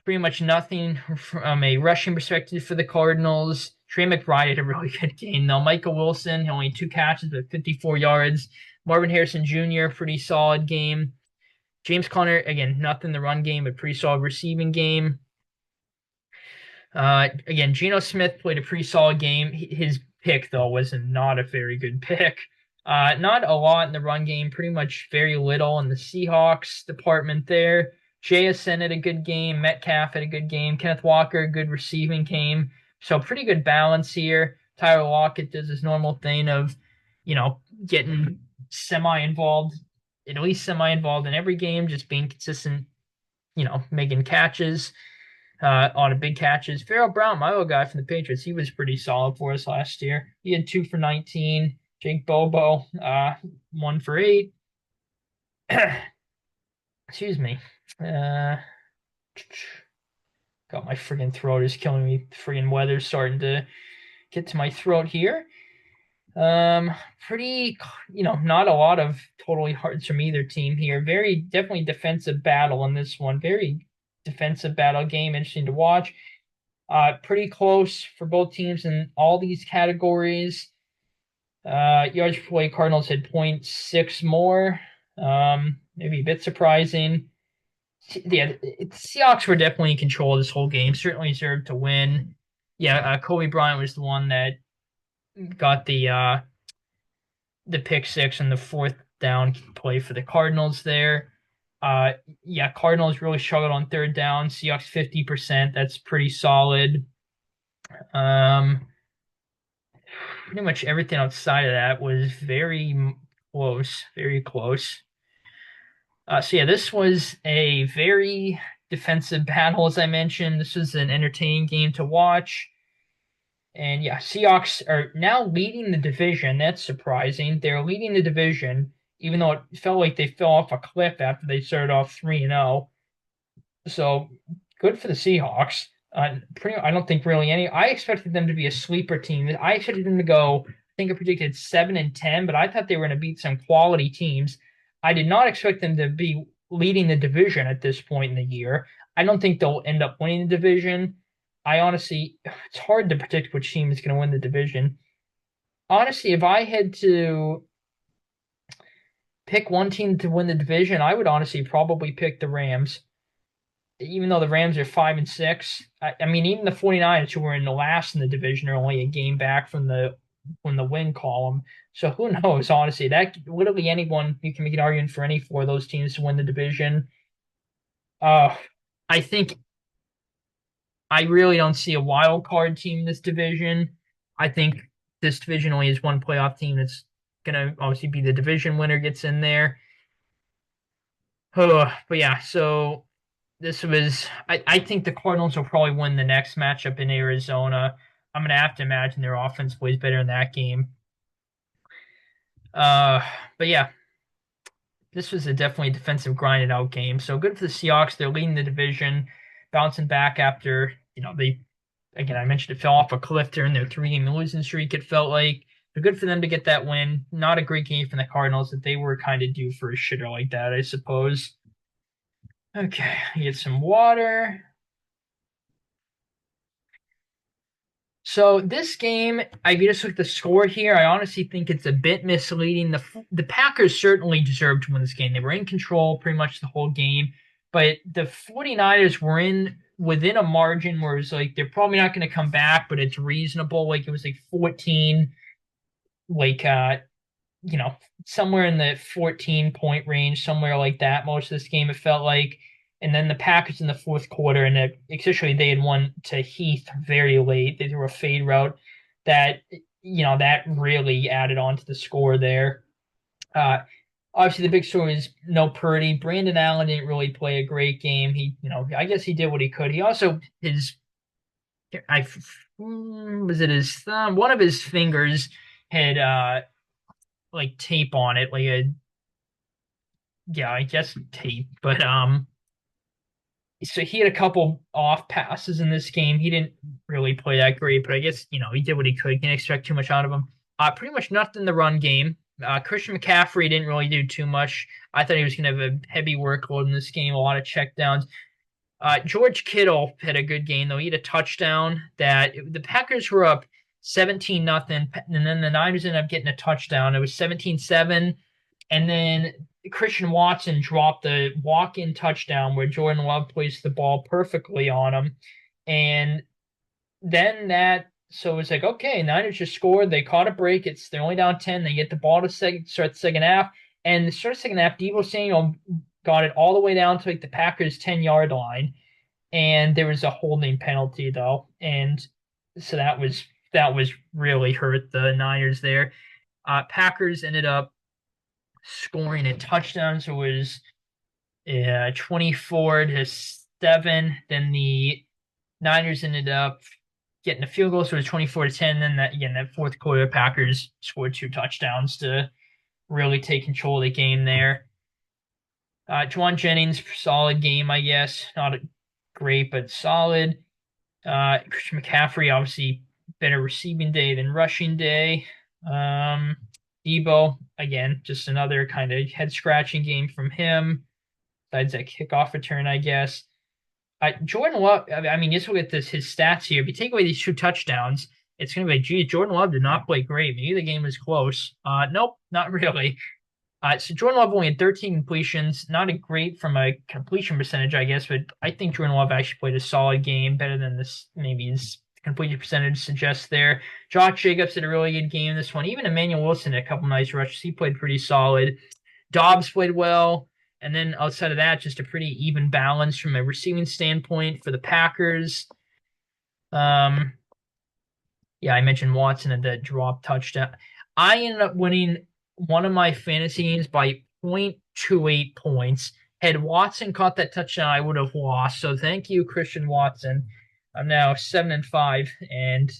Pretty much nothing from a rushing perspective for the Cardinals. Trey McBride had a really good game, though. Michael Wilson, only 2 catches, but 54 yards. Marvin Harrison Jr., pretty solid game. James Conner, again, nothing in the run game, but pretty solid receiving game. Again, Geno Smith played a pretty solid game. His pick, though, was not a very good pick. Not a lot in the run game, pretty much very little in the Seahawks department there. JSN had a good game. Metcalf had a good game. Kenneth Walker, a good receiving game. So pretty good balance here. Tyler Lockett does his normal thing of, getting semi-involved, at least semi-involved in every game, just being consistent, making catches. On a big catches. Pharaoh Brown, my old guy from the Patriots, he was pretty solid for us last year. He had 2 for 19. Jake Bobo, 1 for 8. Excuse me. God, my friggin' throat is killing me. Friggin' weather's starting to get to my throat here. Pretty, not a lot of totally hearts from either team here. Very definitely defensive battle in this one. Very defensive battle game, interesting to watch. Pretty close for both teams in all these categories. Yards per play, Cardinals had 0.6 more. Maybe a bit surprising. Yeah, Seahawks were definitely in control of this whole game. Certainly deserved to win. Yeah, Kobe Bryant was the one that got the pick six and the fourth down play for the Cardinals there. Cardinals really struggled on third down. Seahawks 50%. That's pretty solid. Pretty much everything outside of that was very close, very close. This was a very defensive battle, as I mentioned. This was an entertaining game to watch. And yeah, Seahawks are now leading the division. That's surprising. They're leading the division, even though it felt like they fell off a cliff after they started off 3-0. So good for the Seahawks. I don't think really any. I expected them to be a sleeper team. I expected them to go. I think I predicted 7-10, but I thought they were going to beat some quality teams. I did not expect them to be leading the division at this point in the year. I don't think they'll end up winning the division. It's hard to predict which team is going to win the division. Honestly, if I had to pick one team to win the division, I would honestly probably pick the Rams. Even though the Rams are 5-6, I mean, even the 49ers, who were in the last in the division, are only a game back from the win column. So who knows? Honestly, that literally anyone, you can make an argument for any 4 of those teams to win the division. I think I really don't see a wild card team in this division. I think this division only has one playoff team that's gonna obviously be the division winner gets in there. But yeah, so I think the Cardinals will probably win the next matchup in Arizona. I'm gonna have to imagine their offense plays better in that game. But yeah, this was a definitely defensive grinded out game. So good for the Seahawks. They're leading the division, bouncing back after, I mentioned it fell off a cliff during their 3-game losing streak, it felt like. But good for them to get that win. Not a great game from the Cardinals, that they were kind of due for a shitter like that, I suppose. Okay, get some water. So this game, I just looked at the score here. I honestly think it's a bit misleading. The Packers certainly deserved to win this game. They were in control pretty much the whole game, but the 49ers were within a margin where it's like they're probably not going to come back, but it's reasonable. Like it was like 14, like somewhere in the 14-point range, somewhere like that. Most of this game, it felt like. And then the Packers in the fourth quarter, and essentially they had won to Heath very late. They threw a fade route that, that really added on to the score there. Obviously, the big story is no Purdy. Brandon Allen didn't really play a great game. I guess he did what he could. He also I was it his thumb? One of his fingers had like tape on it, like a yeah, I guess tape. But so he had a couple off passes in this game. He didn't really play that great, but I guess he did what he could. Can't expect too much out of him. Pretty much nothing in the run game. Christian McCaffrey didn't really do too much. I thought he was going to have a heavy workload in this game, a lot of checkdowns. George Kittle had a good game though. He had a touchdown that the Packers were up 17-0, and then the Niners ended up getting a touchdown. It was 17-7, and then Christian Watson dropped the walk-in touchdown where Jordan Love placed the ball perfectly on him, and then so it's like, okay, Niners just scored. They caught a break. They're only down 10. They get the ball to start the second half, and the start of the second half, Deebo Samuel got it all the way down to like the Packers 10-yard line, and there was a holding penalty though, and so that was really hurt the Niners there. Packers ended up scoring a touchdown, so it was 24-7. Then the Niners ended up getting a field goal, so it was 24-10. Then that fourth quarter, Packers scored two touchdowns to really take control of the game there. Jauan Jennings, solid game, I guess. Not great, but solid. Christian McCaffrey, obviously better receiving day than rushing day. Deebo, again, just another kind of head scratching game from him. Besides that kickoff return, I guess. Jordan Love, I mean, just look at his stats here. If you take away these two touchdowns, it's going to be, geez, Jordan Love did not play great. Maybe the game was close. Nope, not really. So Jordan Love only had 13 completions. Not a great from a completion percentage, I guess, but I think Jordan Love actually played a solid game, better than this maybe his completion percentage suggests there. Josh Jacobs had a really good game this one. Even Emmanuel Wilson had a couple nice rushes. He played pretty solid. Dobbs played well. And then outside of that, just a pretty even balance from a receiving standpoint for the Packers. Yeah, I mentioned Watson at that drop touchdown. I ended up winning one of my fantasy games by 0.28 points. Had Watson caught that touchdown, I would have lost. So thank you, Christian Watson. I'm now 7-5, and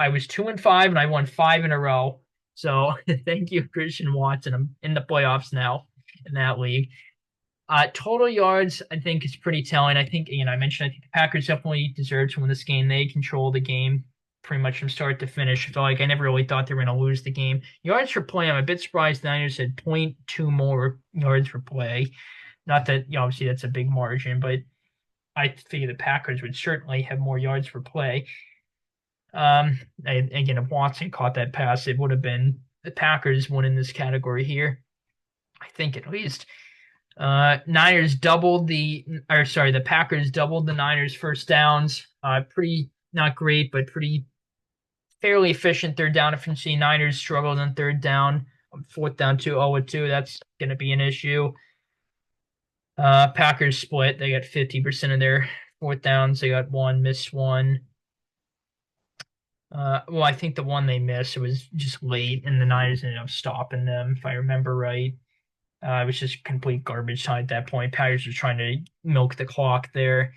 I was 2-5, and I won five in a row. So thank you, Christian Watson. I'm in the playoffs now in that league. Total yards, I think, is pretty telling. I think, I mentioned I think the Packers definitely deserve to win this game. They control the game pretty much from start to finish. I felt like I never really thought they were going to lose the game. Yards per play, I'm a bit surprised the Niners had 0.2 more yards per play. Not that, obviously that's a big margin, but I figure the Packers would certainly have more yards per play. Again, if Watson caught that pass, it would have been the Packers winning this category here. I think at least. The Packers doubled the Niners' first downs. Pretty not great, but pretty fairly efficient third down efficiency. Niners struggled on third down, fourth down 2-0-2. That's going to be an issue. Packers split. They got 50% of their fourth downs. They got one, missed one. Well, I think the one they missed, it was just late, and the Niners ended up stopping them, if I remember right. It was just complete garbage time at that point. Packers were trying to milk the clock there.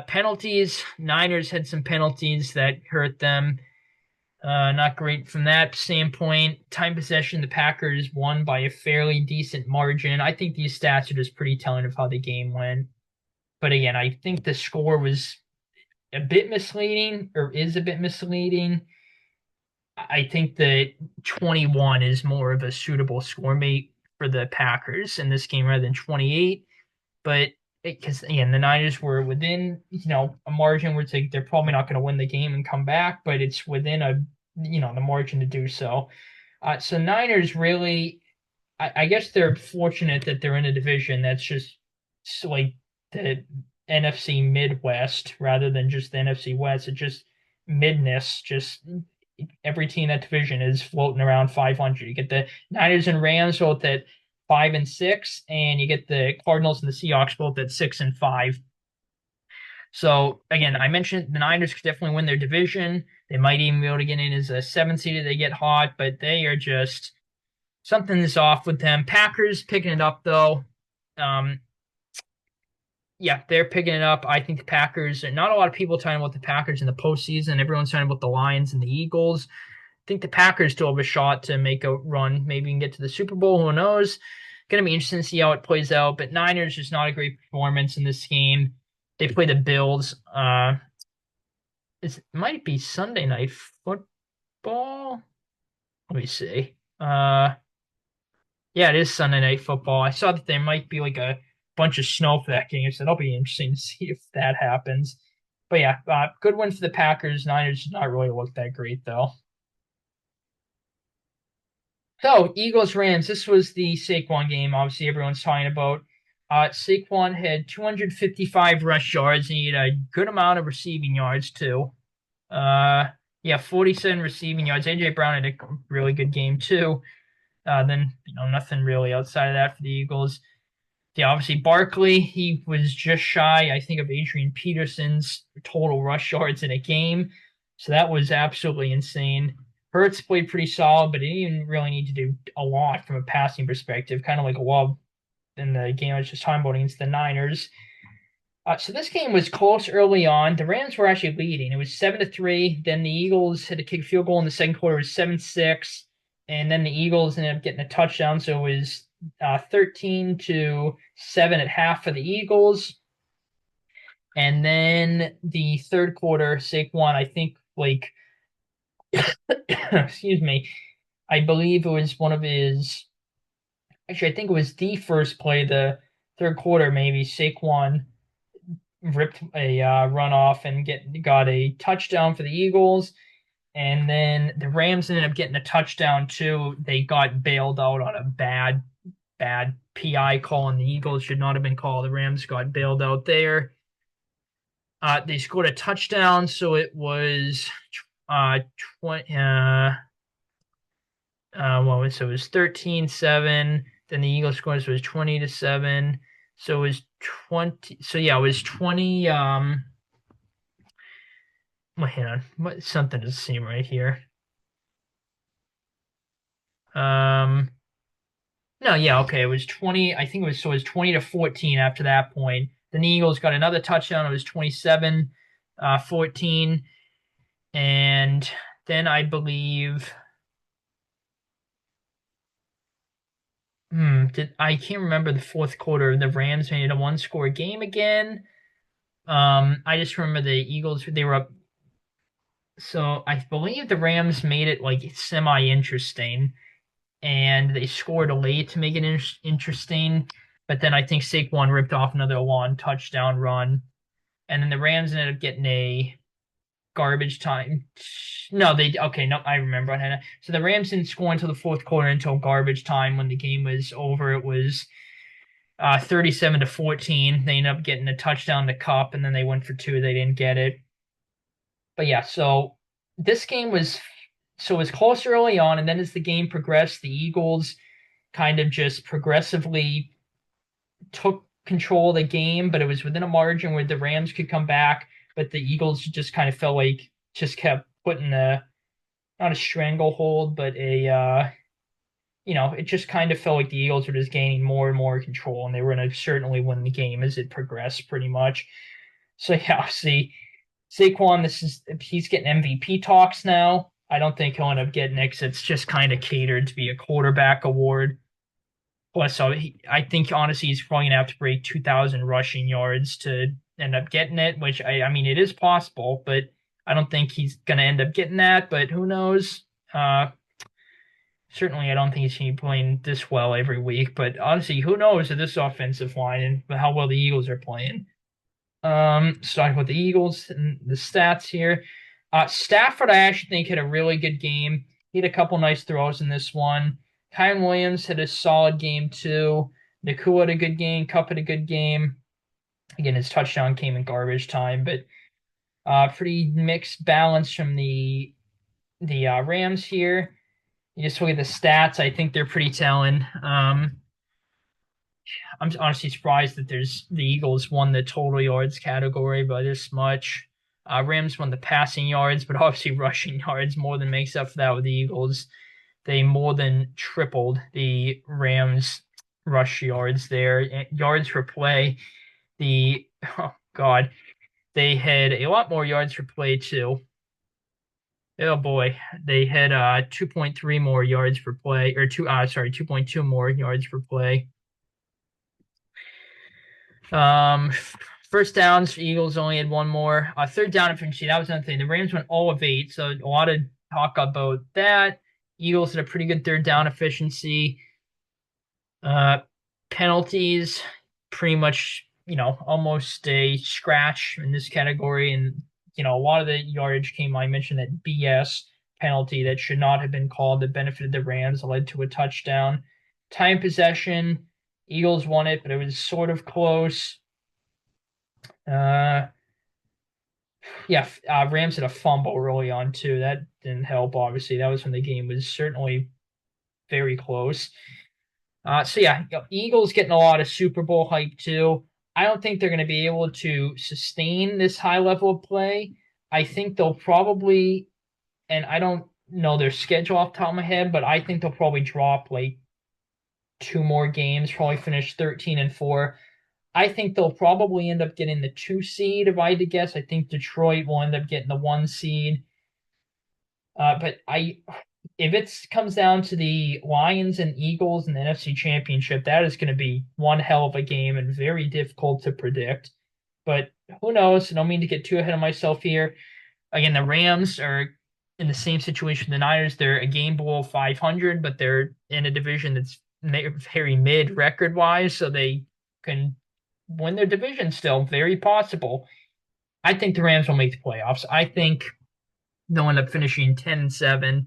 Penalties. Niners had some penalties that hurt them. Not great from that standpoint. Time possession, the Packers won by a fairly decent margin. I think these stats are just pretty telling of how the game went. But again, I think the score was a bit misleading, or is a bit misleading. I think that 21 is more of a suitable score mate for the Packers in this game rather than 28. But because again, the Niners were within a margin where it's like they're probably not going to win the game and come back, but it's within the margin to do so. So Niners really, I guess they're fortunate that they're in a division that's just like the NFC Midwest rather than just the NFC West. It's just midness, just every team in that division is floating around 500. You get the Niners and Rams both at 5-6, and you get the Cardinals and the Seahawks both at 6-5. So again, I mentioned the Niners could definitely win their division. They might even be able to get in as a 7th seed if they get hot, but they are just Something's off with them. Packers picking it up though. Um, yeah, they're picking it up. I think the Packers. Not a lot of people talking about the Packers in the postseason. Everyone's talking about the Lions and the Eagles. I think the Packers still have a shot to make a run, maybe and get to the Super Bowl. Who knows? Going to be interesting to see how it plays out. But Niners just not a great performance in this game. They play the Bills. It might be Sunday night football. Let me see. Yeah, it is Sunday night football. I saw that there might be like a bunch of snow for that game, so that'll be interesting to see if that happens. But yeah, good win for the Packers. Niners did not really look that great though. So Eagles Rams. This was the Saquon game. Obviously, everyone's talking about. Saquon had 255 rush yards and he had a good amount of receiving yards too. Uh, yeah, 47 receiving yards. AJ Brown had a really good game too. Then nothing really outside of that for the Eagles. Yeah, obviously Barkley, he was just shy, I think, of Adrian Peterson's total rush yards in a game. So that was absolutely insane. Hurts played pretty solid, but he didn't really need to do a lot from a passing perspective, kind of like Love in the game I was just talking about against the Niners. So this game was close early on. The Rams were actually leading. It was 7-3. Then the Eagles had to kick a field goal in the second quarter. It was 7-6. And then the Eagles ended up getting a touchdown. So it was 13-7 at half for the Eagles. And then the third quarter, Saquon, I think, like, excuse me, I believe it was one of his, actually, I think it was the first play, the third quarter, maybe. Saquon ripped a runoff and got a touchdown for the Eagles. And then the Rams ended up getting a touchdown too. They got bailed out on a bad PI call, and the Eagles should not have been called. The Rams got bailed out there. They scored a touchdown, so it was 20. So it was 13-7. Then the Eagles scored, so it was 20-7. So it was 20. So yeah, it was 20. Well, hang on. Something doesn't seem right here. Um, no, yeah, okay. It was 20. I think it was 20-14 after that point. Then the Eagles got another touchdown. It was 27, 14. And then I believe, I can't remember the fourth quarter. The Rams made it a one-score game again. I just remember the Eagles, they were up. So I believe the Rams made it like semi-interesting, and they scored late to make it interesting. But then I think Saquon ripped off another long touchdown run, and then the Rams ended up getting a garbage time. No, they okay. No, I remember. So the Rams didn't score until the fourth quarter until garbage time when the game was over. It was 37-14. They ended up getting a touchdown to Kupp, and then they went for two. They didn't get it. But yeah, so this game was it was close early on, and then as the game progressed, the Eagles kind of just progressively took control of the game, but it was within a margin where the Rams could come back, but the Eagles just kind of felt like just kept putting a not a stranglehold, but a it just kind of felt like the Eagles were just gaining more and more control, and they were going to certainly win the game as it progressed, pretty much. So yeah, see, Saquon, he's getting MVP talks now. I don't think he'll end up getting it 'cause it's just kind of catered to be a quarterback award. Plus, so I think honestly he's probably gonna have to break 2,000 rushing yards to end up getting it, which I mean it is possible, but I don't think he's gonna end up getting that. But who knows? Certainly, I don't think he's gonna be playing this well every week. But honestly, who knows with this offensive line and how well the Eagles are playing? Starting with the Eagles and the stats here. Stafford, I actually think had a really good game. He had a couple nice throws in this one. Kyren Williams had a solid game too. Nacua had a good game. Kupp had a good game. Again, his touchdown came in garbage time, but pretty mixed balance from the Rams here. You just look at the stats. I think they're pretty telling. I'm honestly surprised that the Eagles won the total yards category by this much. Rams won the passing yards, but obviously rushing yards more than makes up for that with the Eagles. they more than tripled the Rams rush yards there. Yards per play, oh God, they had a lot more yards per play too. Oh boy, they had 2.3 more yards per play, or 2.2 more yards per play. Um, First downs, Eagles only had one more. Third down efficiency, that was another thing. The Rams went all of 8, so a lot of talk about that. Eagles had a pretty good third down efficiency. Uh, Penalties, pretty much, almost a scratch in this category. And, a lot of the yardage came, I mentioned that BS penalty that should not have been called that benefited the Rams, led to a touchdown. Time possession, Eagles won it, but it was sort of close. Uh, yeah, Rams had a fumble early on too. That didn't help. Obviously, that was when the game was certainly very close. So yeah, Eagles getting a lot of Super Bowl hype too. I don't think they're going to be able to sustain this high level of play. I think they'll probably, and I don't know their schedule off the top of my head, but I think they'll probably drop like two more games, probably finish 13-4. I think they'll probably end up getting the 2 seed if I had to guess. I think Detroit will end up getting the 1 seed. But if it comes down to the Lions and Eagles in the NFC Championship, that is going to be one hell of a game and very difficult to predict. But who knows? I don't mean to get too ahead of myself here. Again, the Rams are in the same situation the Niners. They're a game below 500, but they're in a division that's very mid record wise, so they can win their division still. Very possible. I think the Rams will make the playoffs. I think they'll end up finishing 10-7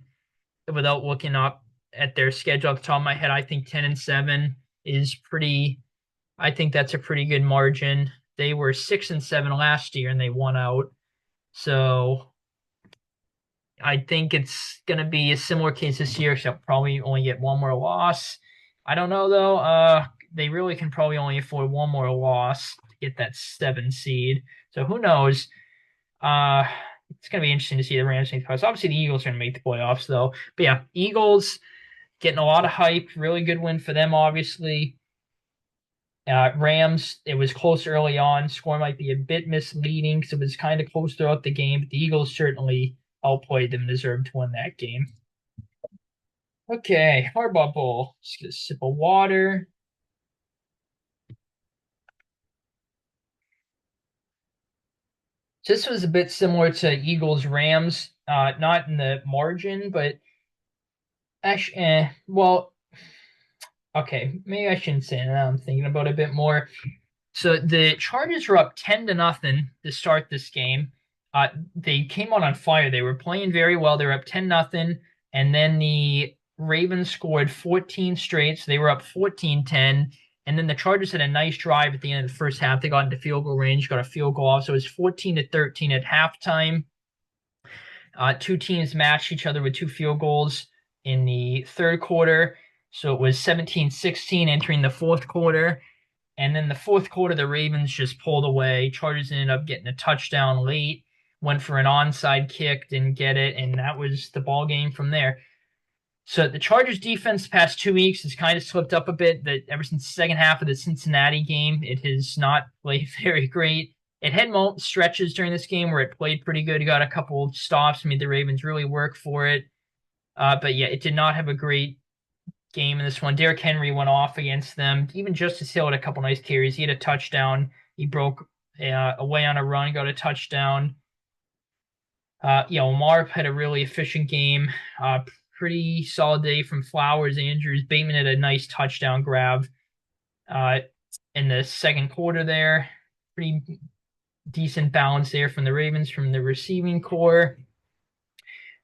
without looking up at their schedule off the top of my head. I think 10-7 is pretty. I think that's a pretty good margin. They were 6-7 last year and they won out. So I think it's going to be a similar case this year, except probably only get one more loss. I don't know though. They really can probably only afford one more loss to get that 7 seed. So who knows? Uh, it's going to be interesting to see the Rams make the playoffs. Obviously, the Eagles are going to make the playoffs though. But yeah, Eagles getting a lot of hype. Really good win for them, obviously. Rams, it was close early on. Score might be a bit misleading because it was kind of close throughout the game. But the Eagles certainly outplayed them, deserved to win that game. Okay, Harbaugh Bowl. Just get a sip of water. So this was a bit similar to Eagles Rams, not in the margin, but actually, well, okay, maybe I shouldn't say that. I'm thinking about it a bit more. So the Chargers were up 10-0 to start this game. They came out on fire. They were playing very well. They were up 10-0, and then the Ravens scored 14 straight. So they were up 14-10. And then the Chargers had a nice drive at the end of the first half. They got into field goal range, got a field goal off. So it was 14-13 at halftime. Two teams matched each other with 2 field goals in the third quarter. So it was 17-16 entering the fourth quarter. And then the fourth quarter, the Ravens just pulled away. Chargers ended up getting a touchdown late, went for an onside kick, didn't get it, and that was the ball game from there. So the Chargers defense the past 2 weeks has kind of slipped up a bit. That ever since the second half of the Cincinnati game, it has not played very great. It had stretches during this game where it played pretty good. It got a couple stops, made the Ravens really work for it. But yeah, it did not have a great game in this one. Derrick Henry went off against them. Even Justice Hill had a couple nice carries. He had a touchdown. He broke away on a run, got a touchdown. Lamar had a really efficient game. Pretty solid day from Flowers, Andrews. Bateman had a nice touchdown grab in the second quarter there. Pretty decent balance there from the Ravens, from the receiving core.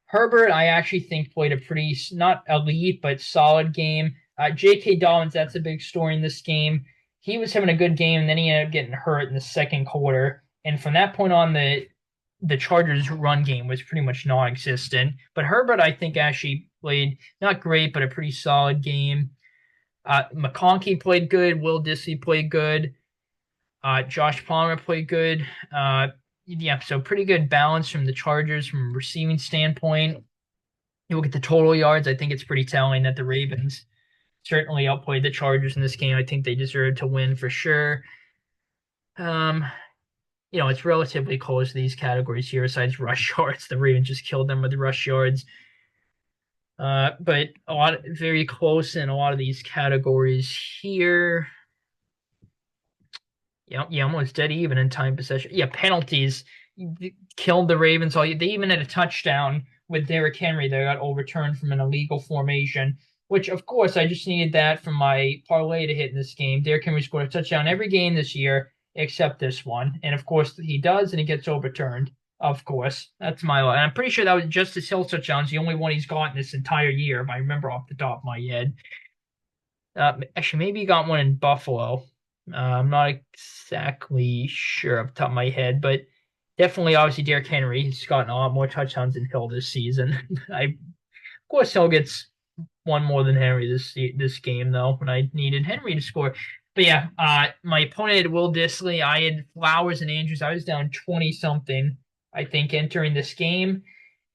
Herbert, I actually think played a pretty, not elite, but solid game. J.K. Dobbins, that's a big story in this game. He was having a good game, and then he ended up getting hurt in the second quarter. And from that point on, the Chargers' run game was pretty much non-existent. But Herbert, I think, actually played not great, but a pretty solid game. McConkey played good. Will Dissly played good. Josh Palmer played good. So pretty good balance from the Chargers from a receiving standpoint. You look at the total yards, I think it's pretty telling that the Ravens certainly outplayed the Chargers in this game. I think they deserve to win for sure. Um, it's relatively close to these categories here, besides rush yards. The Ravens just killed them with the rush yards. But very close in a lot of these categories here. Yeah, almost dead even in time possession. Yeah, penalties killed the Ravens. They even had a touchdown with Derrick Henry that got overturned from an illegal formation, which of course I just needed that from my parlay to hit in this game. Derrick Henry scored a touchdown every game this year except this one, and of course he does, and it gets overturned. Of course, that's my line. I'm pretty sure that was Justice Hill touchdown's the only one he's gotten this entire year, if I remember off the top of my head. Actually, maybe he got one in Buffalo. I'm not exactly sure off the top of my head, but definitely, obviously, Derrick Henry. He's gotten a lot more touchdowns than Hill this season. Of course, Hill gets one more than Henry this game, though, when I needed Henry to score. But yeah, my opponent had Will Dissly. I had Flowers and Andrews. I was down 20 something, I think, entering this game.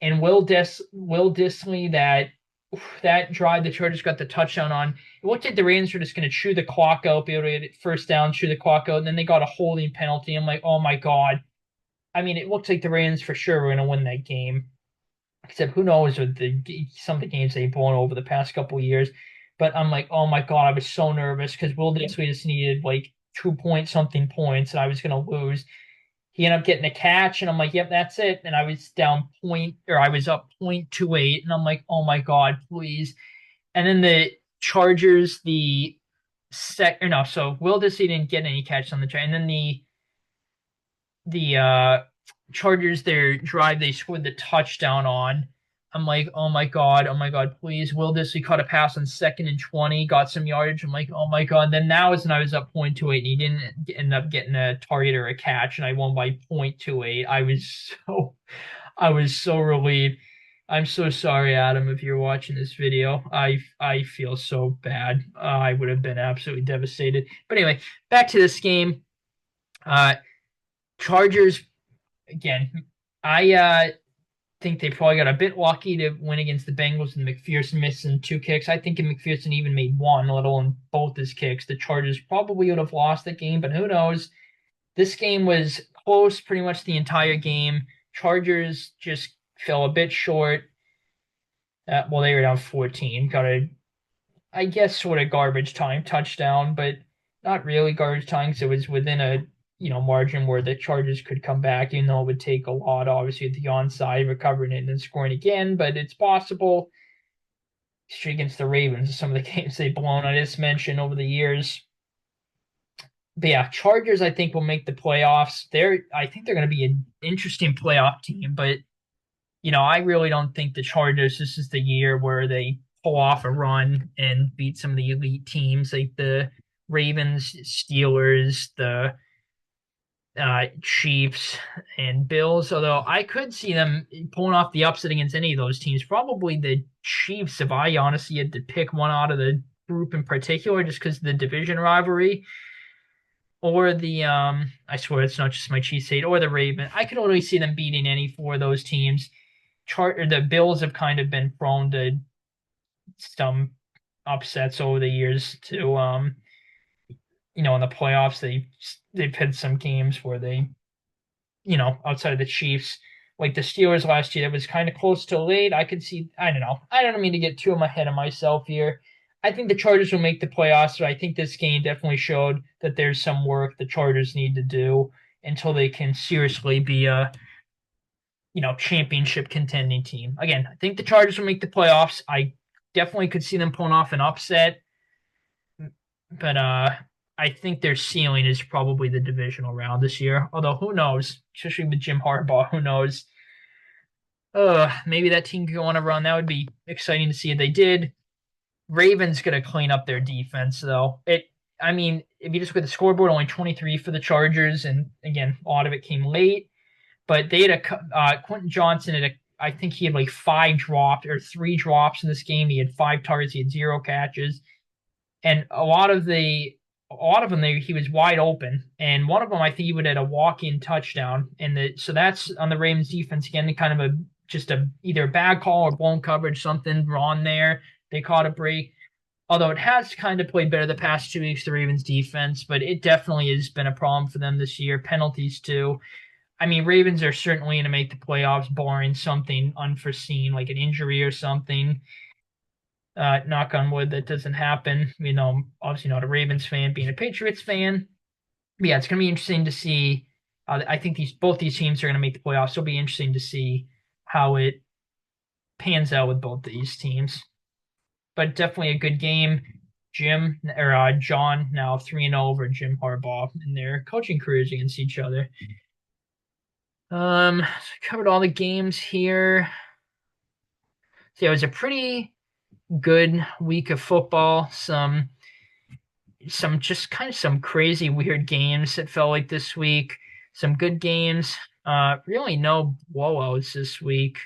And Will Dissly, that drive the Chargers got the touchdown on. It looked like the Ravens were just going to chew the clock out, be able to get first down, chew the clock out, and then they got a holding penalty. I'm like, oh my God. I mean, it looks like the Ravens for sure were going to win that game. Except who knows with some of the games they've won over the past couple of years. But I'm like, oh my God, I was so nervous because Will Dissly just needed like 2 point something points and I was going to lose. He ended up getting a catch, and I'm like, yep, that's it. And I was down I was up 0.28, and I'm like, oh my God, please. And then the Chargers, so Will Dissly didn't get any catch on the train. And then the Chargers, their drive, they scored the touchdown on. I'm like, oh my God, please. Will Dissly caught a pass on 2nd and 20, got some yardage. I'm like, oh my God. Then that was when I was up 0.28, and he didn't end up getting a target or a catch, and I won by 0.28. I was so relieved. I'm so sorry, Adam, if you're watching this video. I feel so bad. I would have been absolutely devastated. But anyway, back to this game. Chargers, again, I think they probably got a bit lucky to win against the Bengals, and McPherson missing 2 kicks. I think if McPherson even made one, let alone both his kicks, the Chargers probably would have lost the game, but who knows? This game was close pretty much the entire game. Chargers just fell a bit short. Well, they were down 14. Got I guess, sort of garbage time touchdown, but not really garbage time because it was within a margin where the Chargers could come back, even though it would take a lot, obviously, at the onside, recovering it and then scoring again, but it's possible. Against the Ravens, some of the games they've blown, I just mentioned over the years. But yeah, Chargers, I think, will make the playoffs. I think they're going to be an interesting playoff team, but I really don't think the Chargers, this is the year where they pull off a run and beat some of the elite teams like the Ravens, Steelers, the Chiefs, and Bills. Although I could see them pulling off the upset against any of those teams. Probably the Chiefs, if I honestly had to pick one out of the group in particular, just because of the division rivalry. Or I swear it's not just my Chiefs hate, or the Ravens. I could only see them beating any four of those teams. The Bills have kind of been prone to some upsets over the years too. In the playoffs, they've had some games where they, outside of the Chiefs, like the Steelers last year, that was kind of close to late. I could see. I don't know. I don't mean to get too ahead of myself here. I think the Chargers will make the playoffs, but I think this game definitely showed that there's some work the Chargers need to do until they can seriously be a championship contending team. Again, I think the Chargers will make the playoffs. I definitely could see them pulling off an upset, but I think their ceiling is probably the divisional round this year. Although who knows, especially with Jim Harbaugh, who knows? Maybe that team could go on a run. That would be exciting to see if they did. Ravens gonna clean up their defense though. I mean, if you just look at the scoreboard, only 23 for the Chargers, and again, a lot of it came late. But they had Quentin Johnson I think he had like 3 drops in this game. He had 5 targets, he had 0 catches, and a lot of them he was wide open. And one of them, I think he would have had a walk-in touchdown, so that's on the Ravens defense again, kind of a just either a bad call or blown coverage, something wrong there. They caught a break. Although it has kind of played better the past 2 weeks, the Ravens defense, but it definitely has been a problem for them this year. Penalties too. I mean, Ravens are certainly going to make the playoffs, barring something unforeseen, like an injury or something. Knock on wood, that doesn't happen. I'm obviously not a Ravens fan, being a Patriots fan. But yeah, it's going to be interesting to see. I think both these teams are going to make the playoffs. So it'll be interesting to see how it pans out with both these teams. But definitely a good game. John now 3-0 over Jim Harbaugh in their coaching careers against each other. Covered all the games here. So yeah, it was a pretty good week of football. Some just kind of some crazy weird games that felt like this week. Some good games. Really no blowouts this week.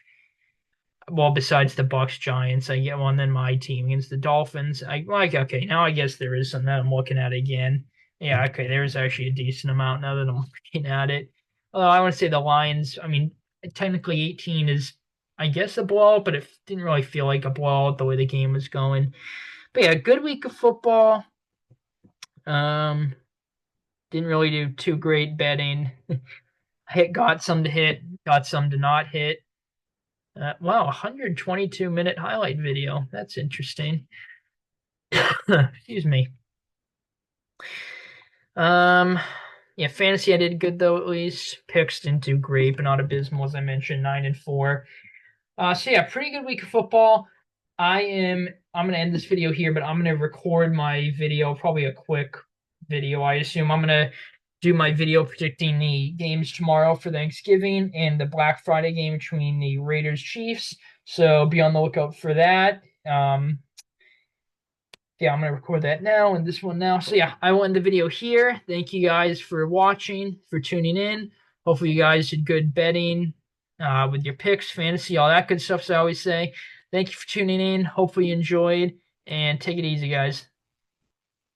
Well, besides the Bucks Giants, I get one. Then my team against the Dolphins. Okay, now I guess there is some that I'm looking at again. Yeah, okay, there's actually a decent amount now that I'm looking at it. I want to say the Lions. I mean, technically 18 is, I guess, a blowout, but it didn't really feel like a blowout the way the game was going. But yeah, good week of football. Didn't really do too great betting. Got some to hit, got some to not hit. Wow, 122-minute highlight video. That's interesting. Excuse me. Yeah, fantasy I did good though, at least. Picks didn't do great, but not abysmal, as I mentioned, 9-4. So yeah, pretty good week of football. I'm gonna end this video here, but I'm gonna record my video, probably a quick video, I assume. I'm gonna do my video predicting the games tomorrow for Thanksgiving and the Black Friday game between the Raiders Chiefs. So be on the lookout for that. Yeah, I'm gonna record that now and this one now. So yeah, I will end the video here. Thank you guys for watching, for tuning in. Hopefully you guys did good betting with your picks, fantasy, all that good stuff, as I always say. Thank you for tuning in. Hopefully you enjoyed, and take it easy, guys.